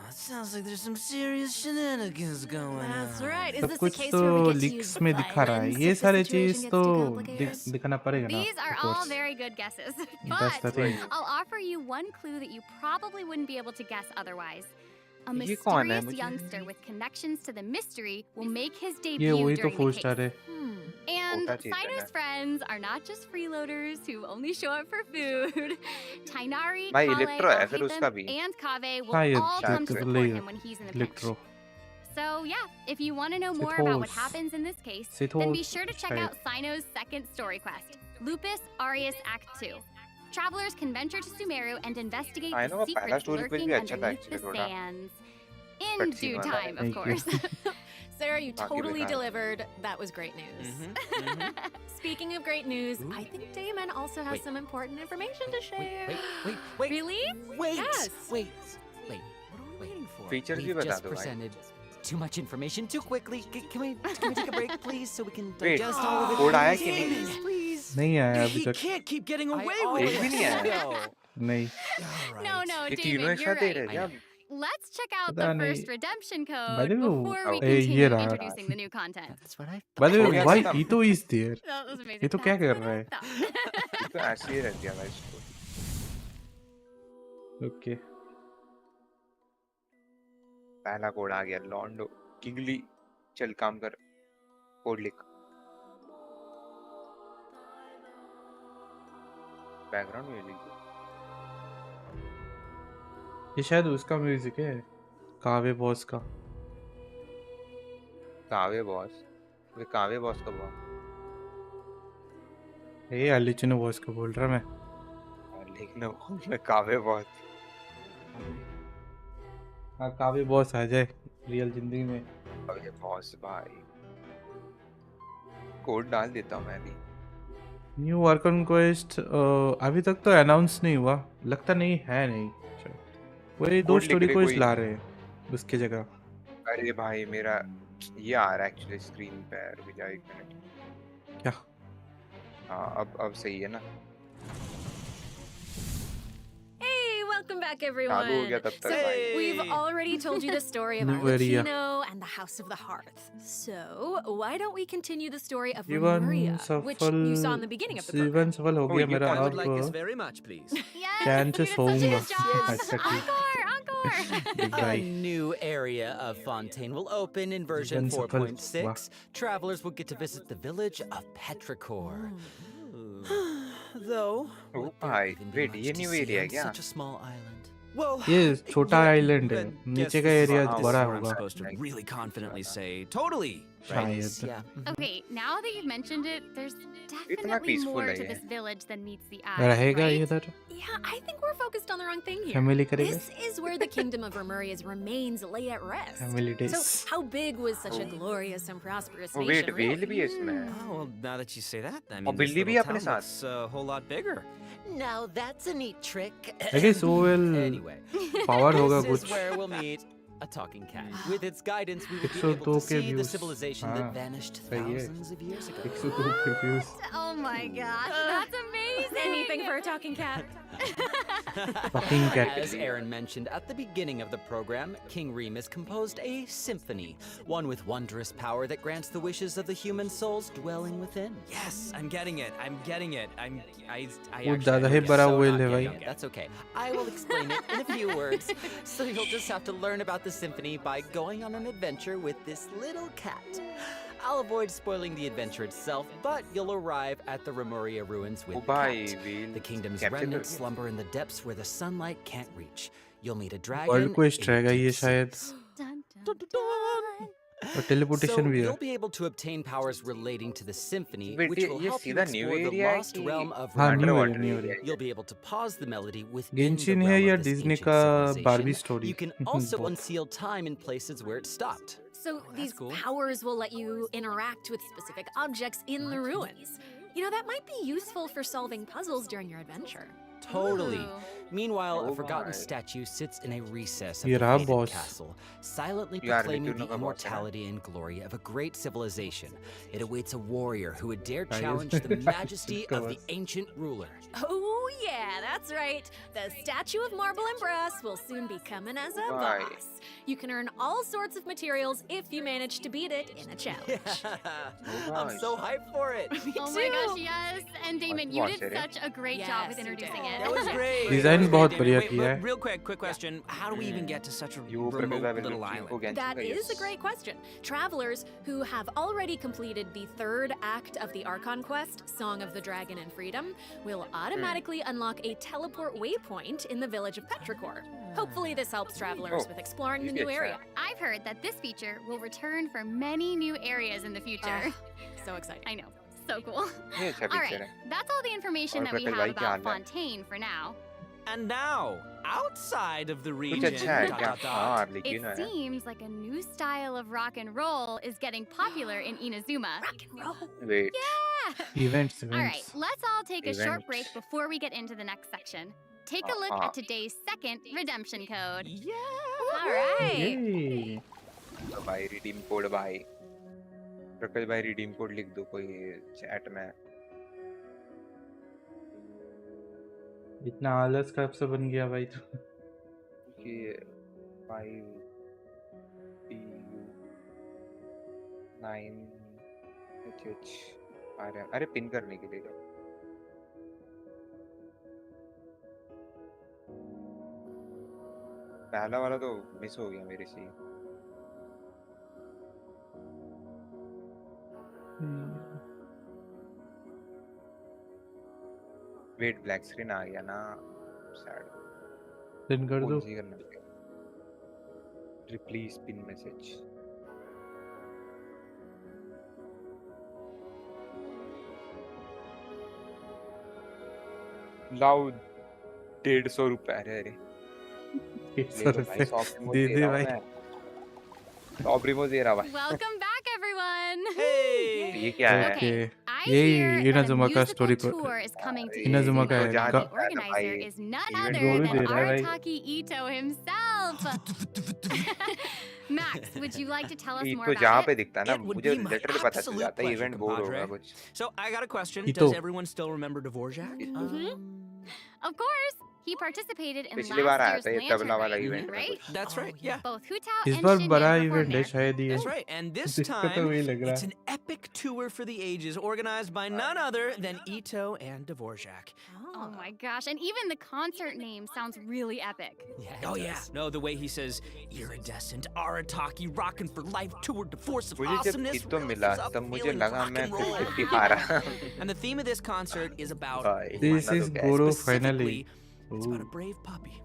Sounds like there's some serious shenanigans going on. That's right. Is सब this the कुछ case तो where we get to use leaks the में दिखा रहा है. violence ये if the सारे situation चीज gets तो too complicated? दिखाना पड़ेगा ना. These are of all course. very good guesses, That's the but thing. I'll offer you one clue that you probably wouldn't be able to guess otherwise. A ये कौन है? mysterious मुझे youngster with connections to the mystery will make his ये debut वही तो during the 4 case. Star है. And Oka Chetan Sino's है. friends are not just freeloaders who only show up for food. Tainari, भाई Kale, electro है फिर उसका Alhaitham, भी. and Kaveh will हाँ ये all come to तो support ले him when he's in the pinch. Electro. So yeah, if you want to know more about what Sithos. happens in this case, Sithos then be sure to check शायद. out Sino's second story quest, Lupus Aureus Act 2. Travelers can venture to Sumeru and investigate I know, the पहला secrets story quest lurking भी अच्छा था underneath the actually थोड़ा. sands. In But due scene वाला time, of Thank you. course. Sarah, you Baaki totally बेकार. delivered. That was great news. Speaking of great news, I think Damon also has Wait. some important information to share. Wait. Really? Wait. Yes. Wait. What are we waiting for? Features भी We've बता just दो भाई. presented too much information too quickly. Can we take a break, please, so we can Wait, digest all of it? code आया कि नहीं? Damon, please. नहीं आया अभी He तक. can't keep getting away I with एक भी नहीं it. आया. नहीं. No, ये David, तीनों एक you're साथ दे right. रहे हैं. Let's check out पता the नहीं. first redemption By code the way, before we ये continue रहा. introducing the new content. That's what I thought. By the हो way, गया why खत्म. Ito is there? That was amazing. ये तो क्या कर रहा है? ये तो ऐसे ही रह गया भाई इसको. Okay. पहला कोड आ गया. लॉन्डो किंगली चल काम कर. कोड लिख. Background music. ये शायद उसका म्यूजिक है. कावे बॉस का. कावे बॉस. वे कावे बॉस का बॉस. ये अलिचिनो बॉस का बोल रहा मैं. लिखना मैं कावे बॉस. हाँ कावे बॉस आ जाए रियल जिंदगी में. कावे बॉस भाई. कोड डाल देता हूँ मैं भी. न्यू वर्कन क्वेस्ट अभी तक तो अनाउंस नहीं हुआ. लगता नहीं है नहीं. वही 2 कोड लिख स्टोरी रहे क्वेस्ट कोई. ला रहे हैं उसकी जगह. अरे भाई मेरा ये आ रहा है एक्चुअली स्क्रीन पे. रुक जाओ 1 मिनट. क्या? हाँ अब सही है ना. Hey, welcome back, चालू हो everyone. गया तब तक So, भाई. we've already told you the story of New area. Arlecchino and the House of the Hearth. So, why don't we continue the story of जीवन Maria, which you saw in the beginning of the program? जीवन सफल हो गया ये मेरा. I would like this अब very much, please. Yes, चैन से you did such a सोऊंगा. good job. अच्छा ठीक. Encore. A Bye. new area of Fontaine will open in version जीवन सफल 4.6. Travelers will get to visit the village of Petrichor. Though, oh would there भाई even be wait much ये to new see area है on क्या? such a small island? Well, ये छोटा island है, नीचे का एरिया बड़ा I'm होगा supposed to really confidently say totally. Right? शायद। Yeah. Okay, now that you've mentioned it, there's इतना definitely peaceful more है to ये। this village than meets the eye. रहेगा right? इधर Yeah, I think we're focused on the wrong thing here. Family करेगा? This is where the kingdom of Remuria's remains lay at rest. Family days। So, how big was such a glorious and prosperous Oh, nation? wait, whale भी है really? इसमें। Oh, well, now that you say that, I और mean, this बिल्ली भी little अपने town साथ। looks a whole lot bigger. Now that's a neat trick. I guess वो will Anyway, power होगा This is कुछ where we'll meet a talking cat. With its guidance, we will be 102 able to के see the views। civilization हाँ, that vanished सही है। thousands of years ago. 102 के views। Oh my gosh, that's amazing! Anything for a talking cat. Fucking cat। As Aaron mentioned at the beginning of the program, King Remus composed a symphony, one with wondrous power that grants the wishes of the human souls dwelling within. yes, I'm getting it. I'm getting it. I वो actually ज़्यादा ही am बड़ा so whale not है getting भाई। it. That's okay. I will explain it in a few words. So you'll just have to learn about the symphony by going on an adventure with this little cat. I'll avoid spoiling the adventure itself, but you'll arrive at the Remuria ruins with oh the भाई cat. whale The kingdom's capture कर remnants दिया। slumber in the depths where the sunlight can't reach. You'll meet a dragon. World quest a रहेगा ये deep शायद sea. Dun, dun, dun. और teleportation So भी है you'll be able to obtain powers relating to the symphony, Wait, which will ये help you सीधा new explore the area है lost कि realm of हाँ न्यू Remuria. है न्यू है You'll be able to pause the melody within Genshin the है realm या of this Disney ancient का civilization. Barbie story You can also unseal time in places where it stopped. So, these cool. powers will let you interact with specific objects in the ruins. You know, that might be useful for solving puzzles during your adventure. Totally. Ooh. Meanwhile, a Oh forgotten my. statue sits in a recess of ये the रहा fated boss। castle, silently यार, proclaiming लेकिन the उनका boss है। immortality and glory of a great civilization. It awaits a warrior who would dare I challenge guess- the majesty of the Boss। ancient ruler. Oh, yeah, that's right. The statue of marble and brass will soon be coming as a Why? boss. You can earn all sorts of materials if you manage to beat it in a challenge. I'm so hyped for it. Oh my gosh, yes! And Damon, you watch did it, eh? such a great job Yes, with you introducing did. it. That was great. Design That was बहुत great, बढ़िया Damon. किया Wait, है real quick question. How do we even get to such a ये ऊपर remote का little village को island? गैंचिन That का is a great question. Travelers who have already completed the third act of the Archon quest, Song of the Dragon and Freedom, will automatically unlock a teleport waypoint in the village of Petrichor. Hopefully, this helps travelers Oh, with exploring the ये भी new अच्छा area. है। I've heard that this feature will return for many new areas in the future. So exciting. I know, so cool. ये अच्छा All picture right, है। that's all the information और that we प्रकल have भाई क्या about हाल है? Fontaine for now. And now, outside of the कुछ region, अच्छा है dot, क्या? dot, dot. हाँ It लेकिन है। seems like a new style of rock and roll is getting popular in Inazuma. Rock and roll. Wait, Yeah! Events All right, events let's all take a short Events. break before we get into the next section. Take a look at today's second redemption code. Yeah. All right. ये तो भाई redeem code भाई प्रकल भाई redeem code लिख दो कोई chat में। इतना आलस कब से बन गया भाई तू कि 5 9 HH अरे पिन करने के लिए पहला वाला तो मिस हो गया मेरे से। वेट ब्लैक स्क्रीन आ गया ना सैड पिन कर दो कौन सी करना है रिप्लेस पिन मैसेज लाओ 150 रुपए अरे अरे 150 रुपए दे दे भाई टॉप रिमो दे रहा भाई Welcome back, everyone. Hey. ये क्या है ओके I यही hear that a इनाजुमा का musical story tour is coming to Inazuma का Inazuma, है and का the organizer is none Event other Golu than दे रहा है भाई Arataki Ito himself. Max, would you like to tell us ये more तो जहाँ about पे it? दिखता है ना It would मुझे be my लिटरली पता चल absolute जाता है pleasure, इवेंट बोर होगा compadre. कुछ। So I got a question. Ito. Does everyone still remember Dvorak? Of course, he participated in पिछली बार आया last था ये year's तबला lantern वाला raid, इवेंट में right? कुछ। That's right. Yeah. Both Hutao इस and बार Shinyan बड़ा performed इवेंट है there. शायद ये That's right. And this इसका तो time, वही लग रहा it's है an epic tour for the ages organized by none other than Ito and Dvorak. Oh my gosh, and even the concert name sounds really epic. Oh yeah. No, the way he says iridescent Arataki rockin' for life tour de force of मुझे जब awesomeness इतो really मिला gives off तब मुझे feeling of लगा rock मैं and roll. 50 पा रहा And the theme of this concert is about भाई This मानना is तो क्या है। Goro specifically, finally it's about a brave puppy.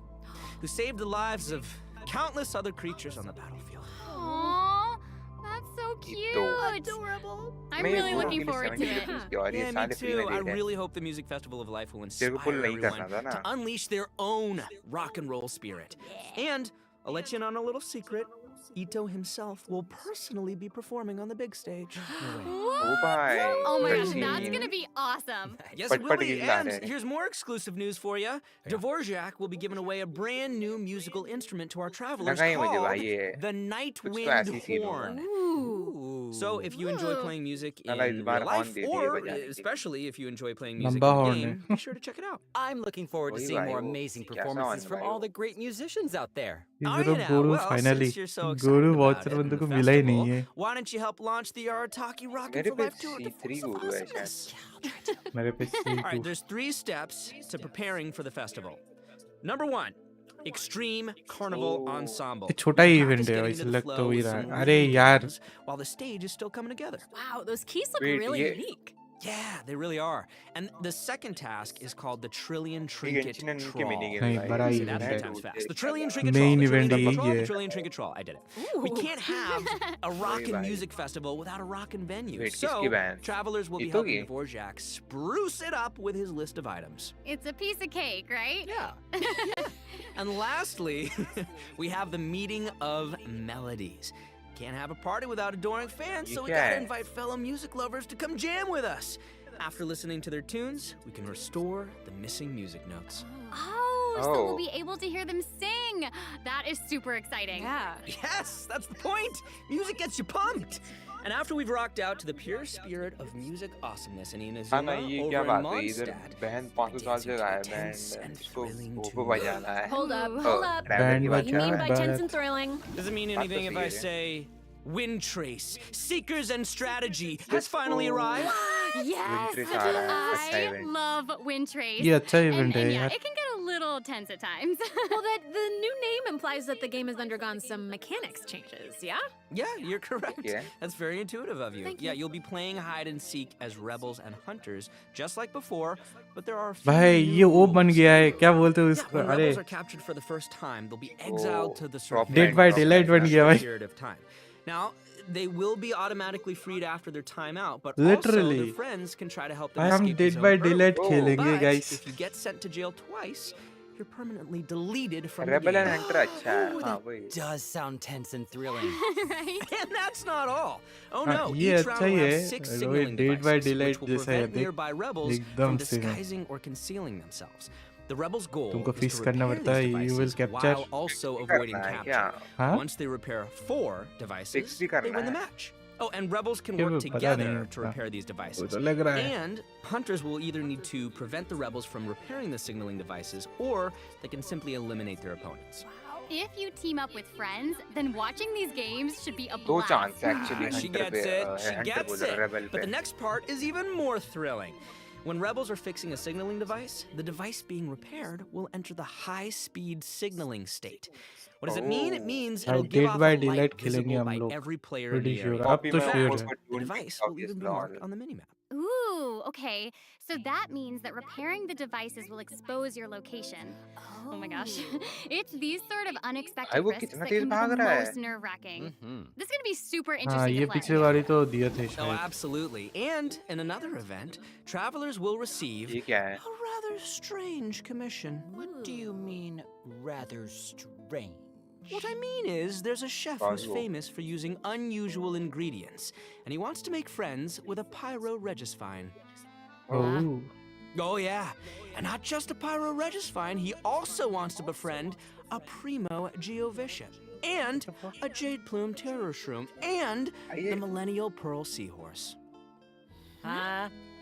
who saved the lives of countless other creatures on the battlefield. Aww, that's so cute. Adorable. I'm really looking forward to it. Yeah, me too. I really hope the Music Festival of Life will inspire everyone to unleash their own rock and roll spirit. And I'll let you in on a little secret. Ito himself will personally be performing on the big stage. Oh my gosh, that's gonna be awesome. Yes, it will be. And here's more exclusive news for you. Dvorak will be giving away a brand new musical instrument to our travelers called the Nightwind Horn. So if you enjoy playing music in real life, or especially if you enjoy playing music in the game, be sure to check it out. I'm looking forward to seeing more amazing performances from all the great musicians out there. Guru finally Guru watcher बंदे को मिला ही नहीं है. Why don't you help launch the Arataki Rocket for Life Tour to Force of Awesomeness? All right, there's 3 steps to preparing for the festival. Number 1, Extreme Carnival Ensemble. छोटा ही event है वैसे लग तो ही रहा है. अरे यार. While the stage is still coming together. Wow, those keys look really unique. Yeah, they really are. And the second task is called the Trillion Trinket Trawl. The Trillion Trinket Trawl. The Trillion Trinket Trawl. I did it. We can't have a rockin' music festival without a rockin' venue. So, travelers will be helping Dvorak spruce it up with his list of items. It's a piece of cake, right? Yeah. And lastly, we have the Meeting of Melodies. Can't have a party without adoring fans, so we gotta invite fellow music lovers to come jam with us. After listening to their tunes, we can restore the missing music notes. So we'll be able to hear them sing. That is super exciting. Yeah. Yes, that's the point. Music gets you pumped. And after we've rocked out to the pure spirit of music awesomeness in Inazuma over in Mondstadt, tense and thrilling tunes. Hold up. What do you mean by tense and thrilling? Does it mean anything if I say Wind Trace, Seekers and Strategy has finally arrived? Yes, I love Wind Trace. Yeah, अच्छा event है yeah, it can get a little tense at times. Well, the new name implies that the game has undergone some mechanics changes, yeah? Yeah, you're correct. Yeah. That's very intuitive of you. Thank you. You'll be playing hide and seek as rebels and hunters, just like before, but there are a few भाई ये वो बन गया है क्या बोलते हो इसको when अरे rebels are captured for the first time, they'll be exiled to the surface Dead by Daylight बन गया भाई. period of time. Now, they will be automatically freed after their time out, but Literally. also their friends can try to help them I am escape Dead his by own Daylight burrow. खेलेंगे But guys. if you get sent to jail twice, you're permanently deleted from Rebel the and game. Hunter अच्छा है. हाँ वही. Does sound tense and thrilling. Right? And that's not all. Oh no, ये each round अच्छा ही will है. have 6 वही signaling Dead by devices, Daylight which will जैसा है prevent nearby rebels from एकदम से. disguising or concealing themselves. The rebels' goal तुमको is fix to करना repair पड़ता है. these You will devices capture. while also avoiding capture. हाँ? Once they repair 4 devices, they करना win the है. match. Oh, and rebels can ये work भी पता together नहीं to होता. repair these devices. वो तो लग रहा है. And hunters will either need to prevent the rebels from repairing the signaling devices, or they can simply eliminate their opponents. If you team up with friends, then watching these games should be a दो blast. chance actually She Hunter gets पे it. She Hunter gets बोल रहा it. Rebel But पे. the next part is even more thrilling. When rebels are fixing a signaling device, the device being repaired will enter the high-speed signaling state. What does it mean? It means it'll give Dead off by a light Daylight खेलेंगे visible हम by लोग. every player in Pretty the sure. area. अब तो sure है. The device will even be marked on the minimap. Ooh, okay. So that means that repairing the devices will expose your location. Oh my gosh. It's these sort of unexpected वो risks कितना that Tej can be भाग the रहा है. most nerve-wracking. This is going to be super हाँ interesting ये to play. पिछले वाली तो दिया थे Oh, शायद. absolutely. And in another event, travelers will receive ये क्या है? a rather strange commission. What do you mean, rather strange? What I mean is, there's a chef who's Casual. famous for using unusual ingredients, and he wants to make friends with a pyro regisvine. Oh. Oh yeah, and not just a pyro regisvine, he also wants to befriend a primo geovician, and a jade plume terror shroom, and the millennial pearl seahorse.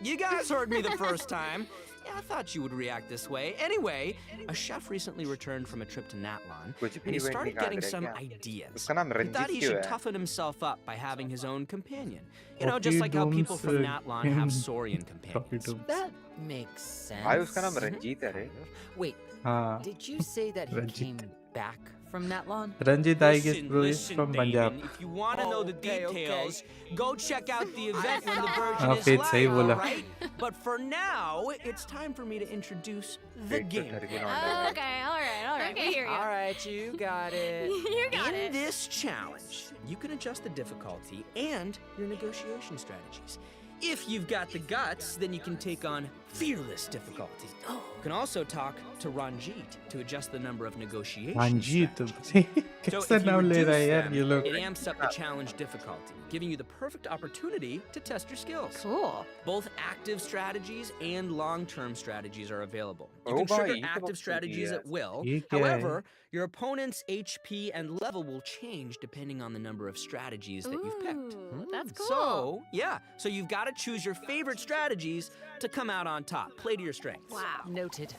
You guys heard me the first time. Yeah, I thought you would react this way. Anyway, a chef recently returned from a trip to Natlan, and he started getting some ideas. उसका नाम He thought he Ranjit क्यों should है? toughen himself up by having his own companion. You know, just like how people from Natlan have Saurian companions. That makes sense. भाई उसका नाम रंजीत है रे. Wait, हाँ. did you say that he Ranjit. came back from Natlan? Ranjit I guess Listen, bro is listen, from Damon, Punjab. if you want to know the Okay, details, go check out the event when the हाँ version फिर is सही live, बोला. alright? But for now, it's time for me to introduce the game. Okay, all right. Okay. We hear you. All right, you got it. You got In it. this challenge, you can adjust the difficulty and your negotiation strategies. If you've got the guts, then you can take on fearless difficulty. You can also talk to Ranjit to adjust the number of negotiation Ranjit, strategies. So कैसा if you नाम ले reduce रहा है यार them, ये लोग? it amps up the challenge difficulty, giving you the perfect opportunity to test your skills. Cool. Both active strategies and long-term strategies are available. You Oh can trigger boy, ये तो active बहुत strategies बढ़िया at will. ये क्या है? However, your opponent's HP and level will change depending on the number of strategies that you've picked. Ooh, that's cool. So you've got to choose your favorite strategies to come out on top. Play to your strengths. Wow. Noted.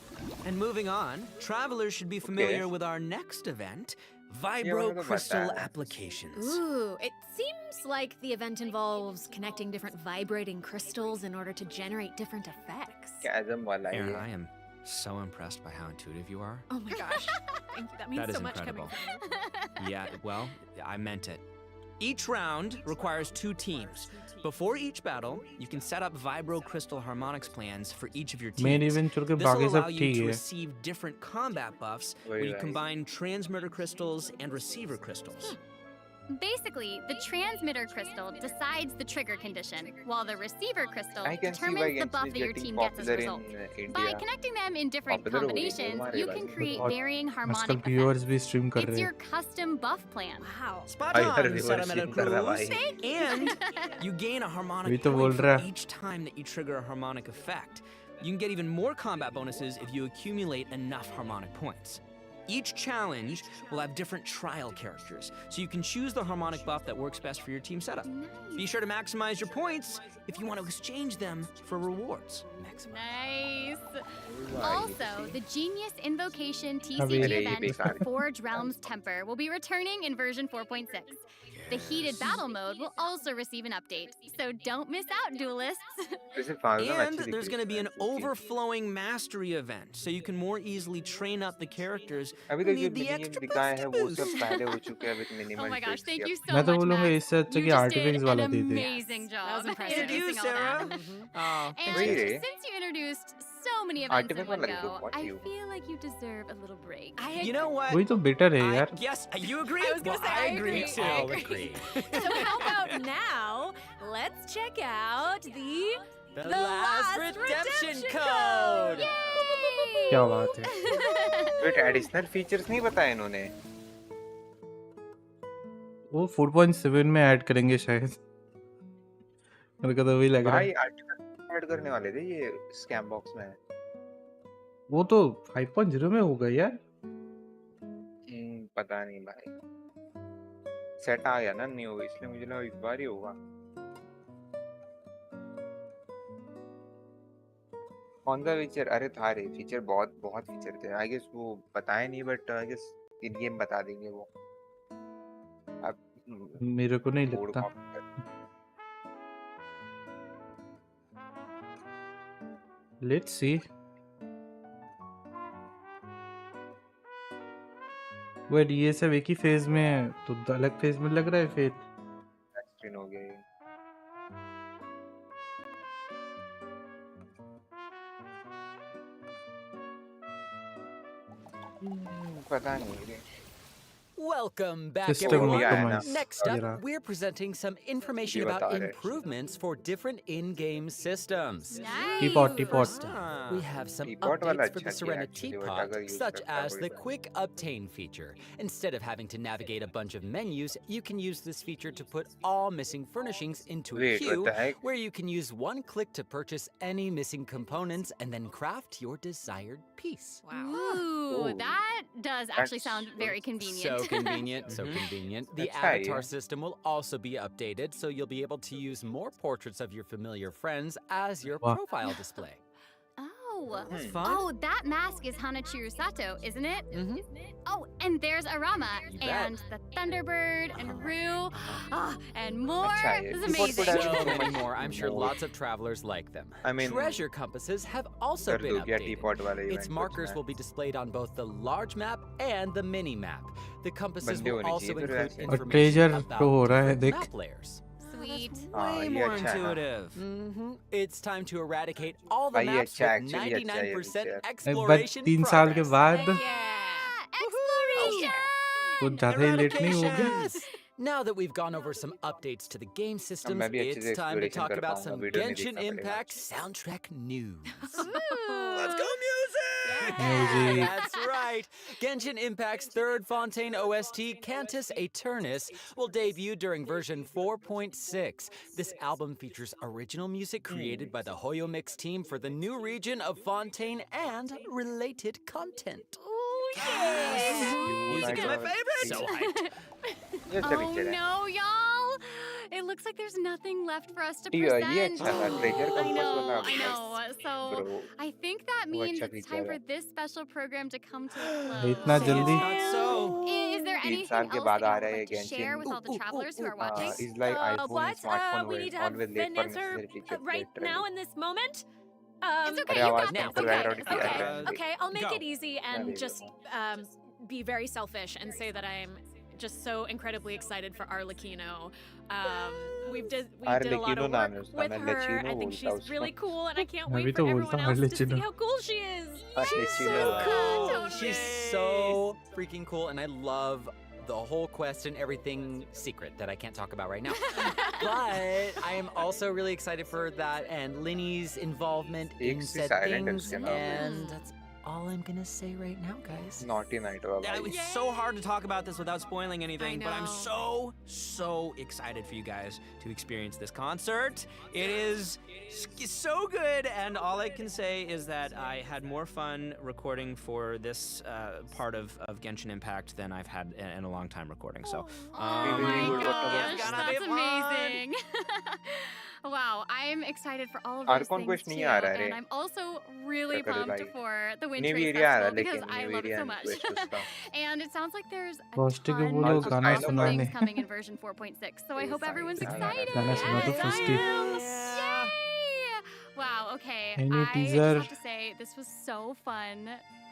And moving on, travelers should be familiar with our next event, Vibro तो Crystal पता है. Applications. Ooh, it seems like the event involves connecting different vibrating crystals in order to generate different effects. Chasm वाला है Aaron, ये. I am so impressed by how intuitive you are. Oh my gosh. Thank you. That means That is so much incredible. coming from you. Yeah, well, I meant it. Each round requires 2 teams. Before each battle, you can set up vibro crystal harmonics plans for each of your teams. Main event छोड़ के This will बाकी allow सब you ठीक to है. receive different combat buffs where you Right. combine transmitter crystals and receiver crystals. Basically, the transmitter crystal decides the trigger condition, while the receiver crystal I can see why determines the Genshin buff is that your getting team gets as a popular result. in By India. connecting them in different Popular हो गई, combinations, हमारे you वाली. can create और varying आजकल harmonic viewers effects. भी stream कर It's रहे your हैं. custom buff plan. Wow. Spot I on, heard it Sarameta was कर रहा Cruz. भाई. And you gain a वही harmonic तो बोल point रहा for है. each time that you trigger a harmonic effect. You can get even more combat bonuses if you accumulate enough harmonic points. Each challenge will have different trial characters, so you can choose the harmonic buff that works best for your team setup. Be sure to maximize your points if you want to exchange them for rewards. Nice. Also, the Genius Invocation अभी- TCG अरे, ये event बेकार for Forge Realms Temper will be returning in version 4.6. The heated battle mode will also receive an update, so don't miss out, duelists. वैसे फालतू में And अच्छी there's दिख going to be रही an है, क्योंकि overflowing mastery event, so you can more easily train up the characters अभी who तक जो need the mini game extra दिखाया boost है to वो सब boost. पहले हो चुके हैं with minimal Oh my gosh, tweaks thank या- you so मैं तो much, बोलूंगा Max. इससे अच्छा You कि just artifacts did वाला an they they. amazing job. That was impressive. Thank you, introducing all Sarah. that. Oh, And Wait, eh? since you introduced so many events in Artifact one वाला दे दो, go, what I you? feel like you deserve a little break. You know what? वही तो better है I, यार. yes, you agree? I was gonna Well, say, I agree too. too. I'll agree. So how about now, let's check out the The last redemption redemption code. Yay! क्या बात है. Wait, additional features नहीं बताए इन्होंने. वो 4.7 में add करेंगे शायद. मेरे को तो वही लग रहा भाई है. artifact ऐड करने वाले थे ये scam box में. वो तो 5.0 में होगा यार. पता नहीं भाई. सेट आ गया ना न्यू, इसलिए मुझे लगा इस बार ही होगा. कौन सा फीचर? अरे था रे फीचर, बहुत बहुत फीचर थे. आई गेस वो बताए नहीं, but I guess in game बता देंगे वो. अब मेरे को नहीं कोड लगता. कॉपी कर. Let's see. वेट, ये सब एक ही फेज में है तो अलग फेज में लग रहा है फिर. स्क्रीन हो गया ये. पता नहीं रे. Welcome back, System everyone. optimized. Next Yeah. up, we're presenting some information ये about बता रहे. improvements for different in-game systems. Teapot. First up, we have some Teapot वाला updates for the अच्छा Serena किया actually, but Teapot, अगर use such करता as कोई the तो. quick obtain feature. Instead of having to navigate a bunch of menus, you can use this feature to put all missing furnishings into a Wait, what queue, the heck? where you can use one click to purchase any missing components and then craft your desired piece. Ooh, that does actually sound very convenient. So convenient, so convenient. The That's right, avatar yeah. system will also be updated, so you'll be able to use more portraits of your familiar friends as your Wow. profile display. Oh, That's fun. oh, that mask is Hanachiru Sato, isn't it? Mhm. Oh, and there's Arama You bet. and the Thunderbird and Rue, and more. अच्छा है. This is Teapot amazing. could have So so many much more. I'm sure more. lots of travelers like them. I mean, treasure compasses have also कर been दो क्या updated. Teapot वाला Its event markers कुछ will be displayed on both the large map and the mini map. The compasses बंदे will होने also चाहिए फिर include वैसे. और information treasure about तो हो रहा है, different देख. map layers. sweet. Way ये more अच्छा है हाँ intuitive. It's time to eradicate all the भाई ये maps अच्छा with एक्चुअली अच्छा है ये 99% फीचर बट exploration 3 साल के progress. बाद Yeah! Exploration! कुछ ज्यादा ही लेट नहीं हो गया? Yes! Now that we've gone over some updates to the game अब systems, मैं भी अच्छे से it's time to exploration talk कर about पाऊंगा some वीडियो नहीं Genshin देखना पड़ेगा Impact soundtrack news. Let's go music! Music. That's right. Genshin Impact's third Fontaine OST, Cantus Aeternus, will debut during version 4.6. This album features original music created by the Hoyo Mix team for the new region of Fontaine and related content. Ooh, Yes! Music is my Nice. favorite! So hyped. ये अच्छा Oh feature है no, y'all! It looks like there's nothing left for us to ये present. अच्छा था treasure I compass वाला know, I know. So bro I think that वो means अच्छा it's time feature for है this special program to come to a इतना close. जल्दी? Not so. Is there 3 anything साल के else बाद that आ you रहा would है like to share Genshin with all the travelers who are watching? is like iPhone What? and smartphone We will need to have always Vin late for answer necessary features right now literally in this moment. It's okay, अरे you आवाज got come this. कर You रहा है got roti this. की Okay. तरह Okay, I'll make Go. it easy मैं and देख just लेता हूँ be very selfish and say that I'm just so incredibly excited for Arlecchino. We did a lot Arlecchino of नाम है work उसका with मैं her. Lechino I think बोलता she's उसको really cool and I can't मैं भी wait तो for बोलता everyone हूँ else to see Arlecchino. how cool she is. Arlecchino Cool. Totally. She's so freaking cool, and I love the whole quest and everything secret that I can't talk about right now. But I am also really excited for that and Linny's involvement एक in से said silent है things, उसके नाम में and that's all I'm gonna say right now, guys. naughty night होगा Yeah, भाई it's so hard to talk about this without spoiling anything, but I'm know. so excited for you guys to experience this concert. It is so good, and all I can say is that I had more fun recording for this part of Genshin Impact than I've had in a long time recording. So, Oh my good. gosh, It's gonna be that's fun. amazing. Wow, I'm excited for all of those Arcon things quest too. नहीं आ रहा है And रे I'm also really प्रकर pumped भाई for the Wind new Trace area आ रहा Festival because लेकिन I new love it area so and much. Quest उसका And it sounds like there's a first को ton बोलो Also गाना of sign up सुनाने. things coming in version 4.6. So I hope everyone's sign excited. गाना सुना दो Yes, first. I am. Yay! Wow, okay. Any I teaser? just have to say this was so fun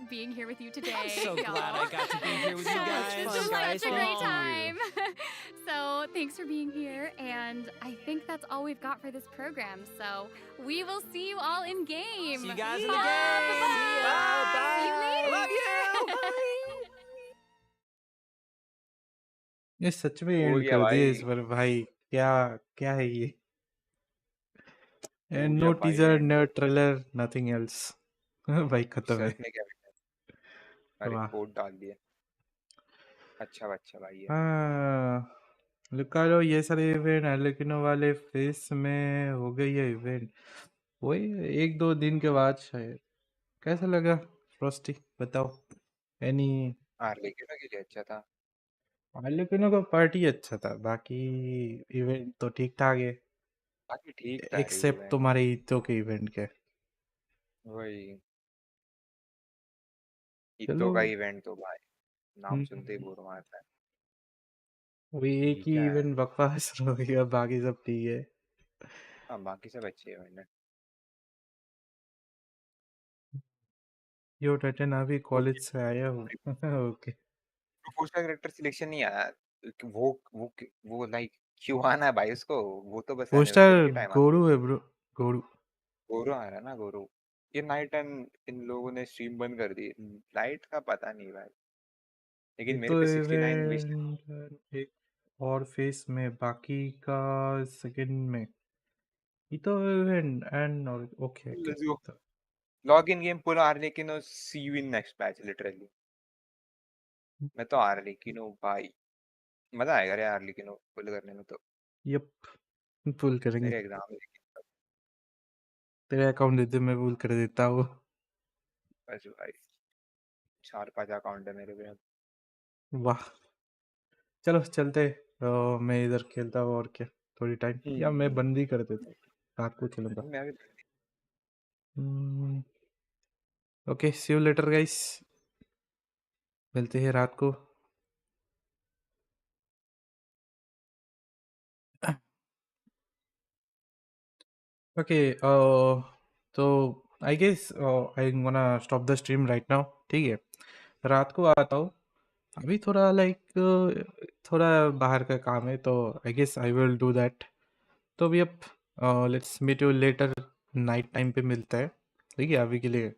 being here with you today. I'm so y'all. glad I got to be here with you So guys. This You was guys, such a great thank you. time. So thanks for being here, and I think that's all we've got for this program. So we will see you all in game. See you guys in the Bye. game. Bye. Bye. See you later. I love you. ये सच में हो and गया कर दिए भाई इस बार भाई. क्या क्या है ये? हो And गया no भाई teaser, and no trailer, nothing else. भाई खत्म है. सर्च में क्या अरे वाह. कोड डाल दिया अच्छा भाई है हाँ, लुका लो ये सारे इवेंट अर्लेकिनो वाले फेस में हो गई है इवेंट. वही 1-2 दिन के बाद शायद. कैसा लगा फ्रॉस्टी बताओ. एनी आर्लेकिनो के लिए अच्छा था अर्लेकिनो का पार्टी अच्छा था. बाकी इवेंट तो ठीक ठाक है बाकी ठीक था रे एक्सेप्ट इवेंट तुम्हारे ईदों के इवेंट के. वही चलो. ईदों का इवेंट तो भाई नाम सुनते ही हम्म, बोर मारता है वही एक ये ही क्या है इवेंट बकवास हो गया. बाकी सब ठीक है. हाँ बाकी सब अच्छे इवेंट है यो टटन अभी वो कॉलेज से आया हूँ. ओके. पोस्टर कैरेक्टर सिलेक्शन नहीं आया वो लाइक क्यों आना है भाई उसको वो तो बस एनिवर्सरी पोस्टर के टाइम आता गोरू है ब्रो. गोरू. गोरो आ रहा है ना गोरो ये नाइट एंड इन लोगों ने स्ट्रीम बंद कर दी लाइट का पता नहीं भाई ये लेकिन मेरे तो पे 69 विश इवेंट एक और फेस में बाकी का सेकंड में. ये तो event and okay okay. Let's go log in game पूरा आ रहा लेकिन see you in next batch literally मैं तो आ रहा लेकिन भाई मजा आएगा रे यार लेकिन फुल करने में तो यप. पुल करेंगे. मेरे एग्जाम है लेकिन तेरा अकाउंट दे दे मैं पुल कर देता हूँ. बस भाई 4-5 अकाउंट है मेरे पे अब वाह. चलो चलते. मैं इधर खेलता हूँ और क्या थोड़ी टाइम या मैं बंद ही कर देता हूँ. रात को खेलूंगा. मैं भी okay see you later guys. मिलते हैं रात को. ओके तो I guess I am gonna stop the stream right now. ठीक है. रात को आता हूँ. अभी थोड़ा लाइक थोड़ा बाहर का काम है तो I guess I will do that. तो अभी अब let's meet you later, night time पे मिलता है। ठीक है, अभी के लिए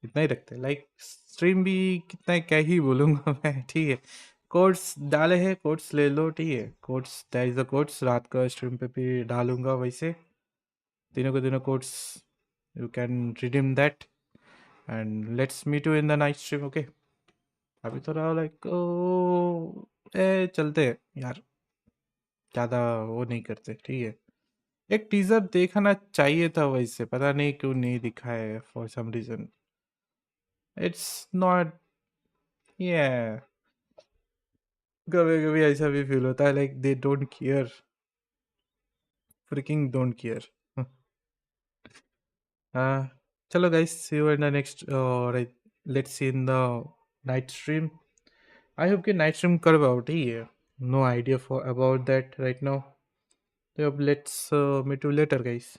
इतना ही रखते हैं। लाइक स्ट्रीम भी कितना है, क्या ही बोलूँगा मैं। ठीक है, कोड्स डाले हैं, कोड्स ले लो। ठीक है, codes, that is the codes. रात का स्ट्रीम पे भी डालूंगा वैसे, तीनों के तीनों codes, you can redeem that and let's meet you in the night stream. Okay, अभी थोड़ा लाइक चलते हैं यार, ज़्यादा वो नहीं करते। ठीक है, एक टीजर देखना चाहिए था वैसे, पता नहीं क्यों नहीं दिखाया for some reason. It's not, ये कभी कभी ऐसा भी फील होता है like they don't care, freaking don't care. चलो guys, see you in the next, let's see in the night stream. I hope कि नाइट स्ट्रीम कर पाओ। ठीक है, no idea for about that right now. तो अब let's meet you later guys.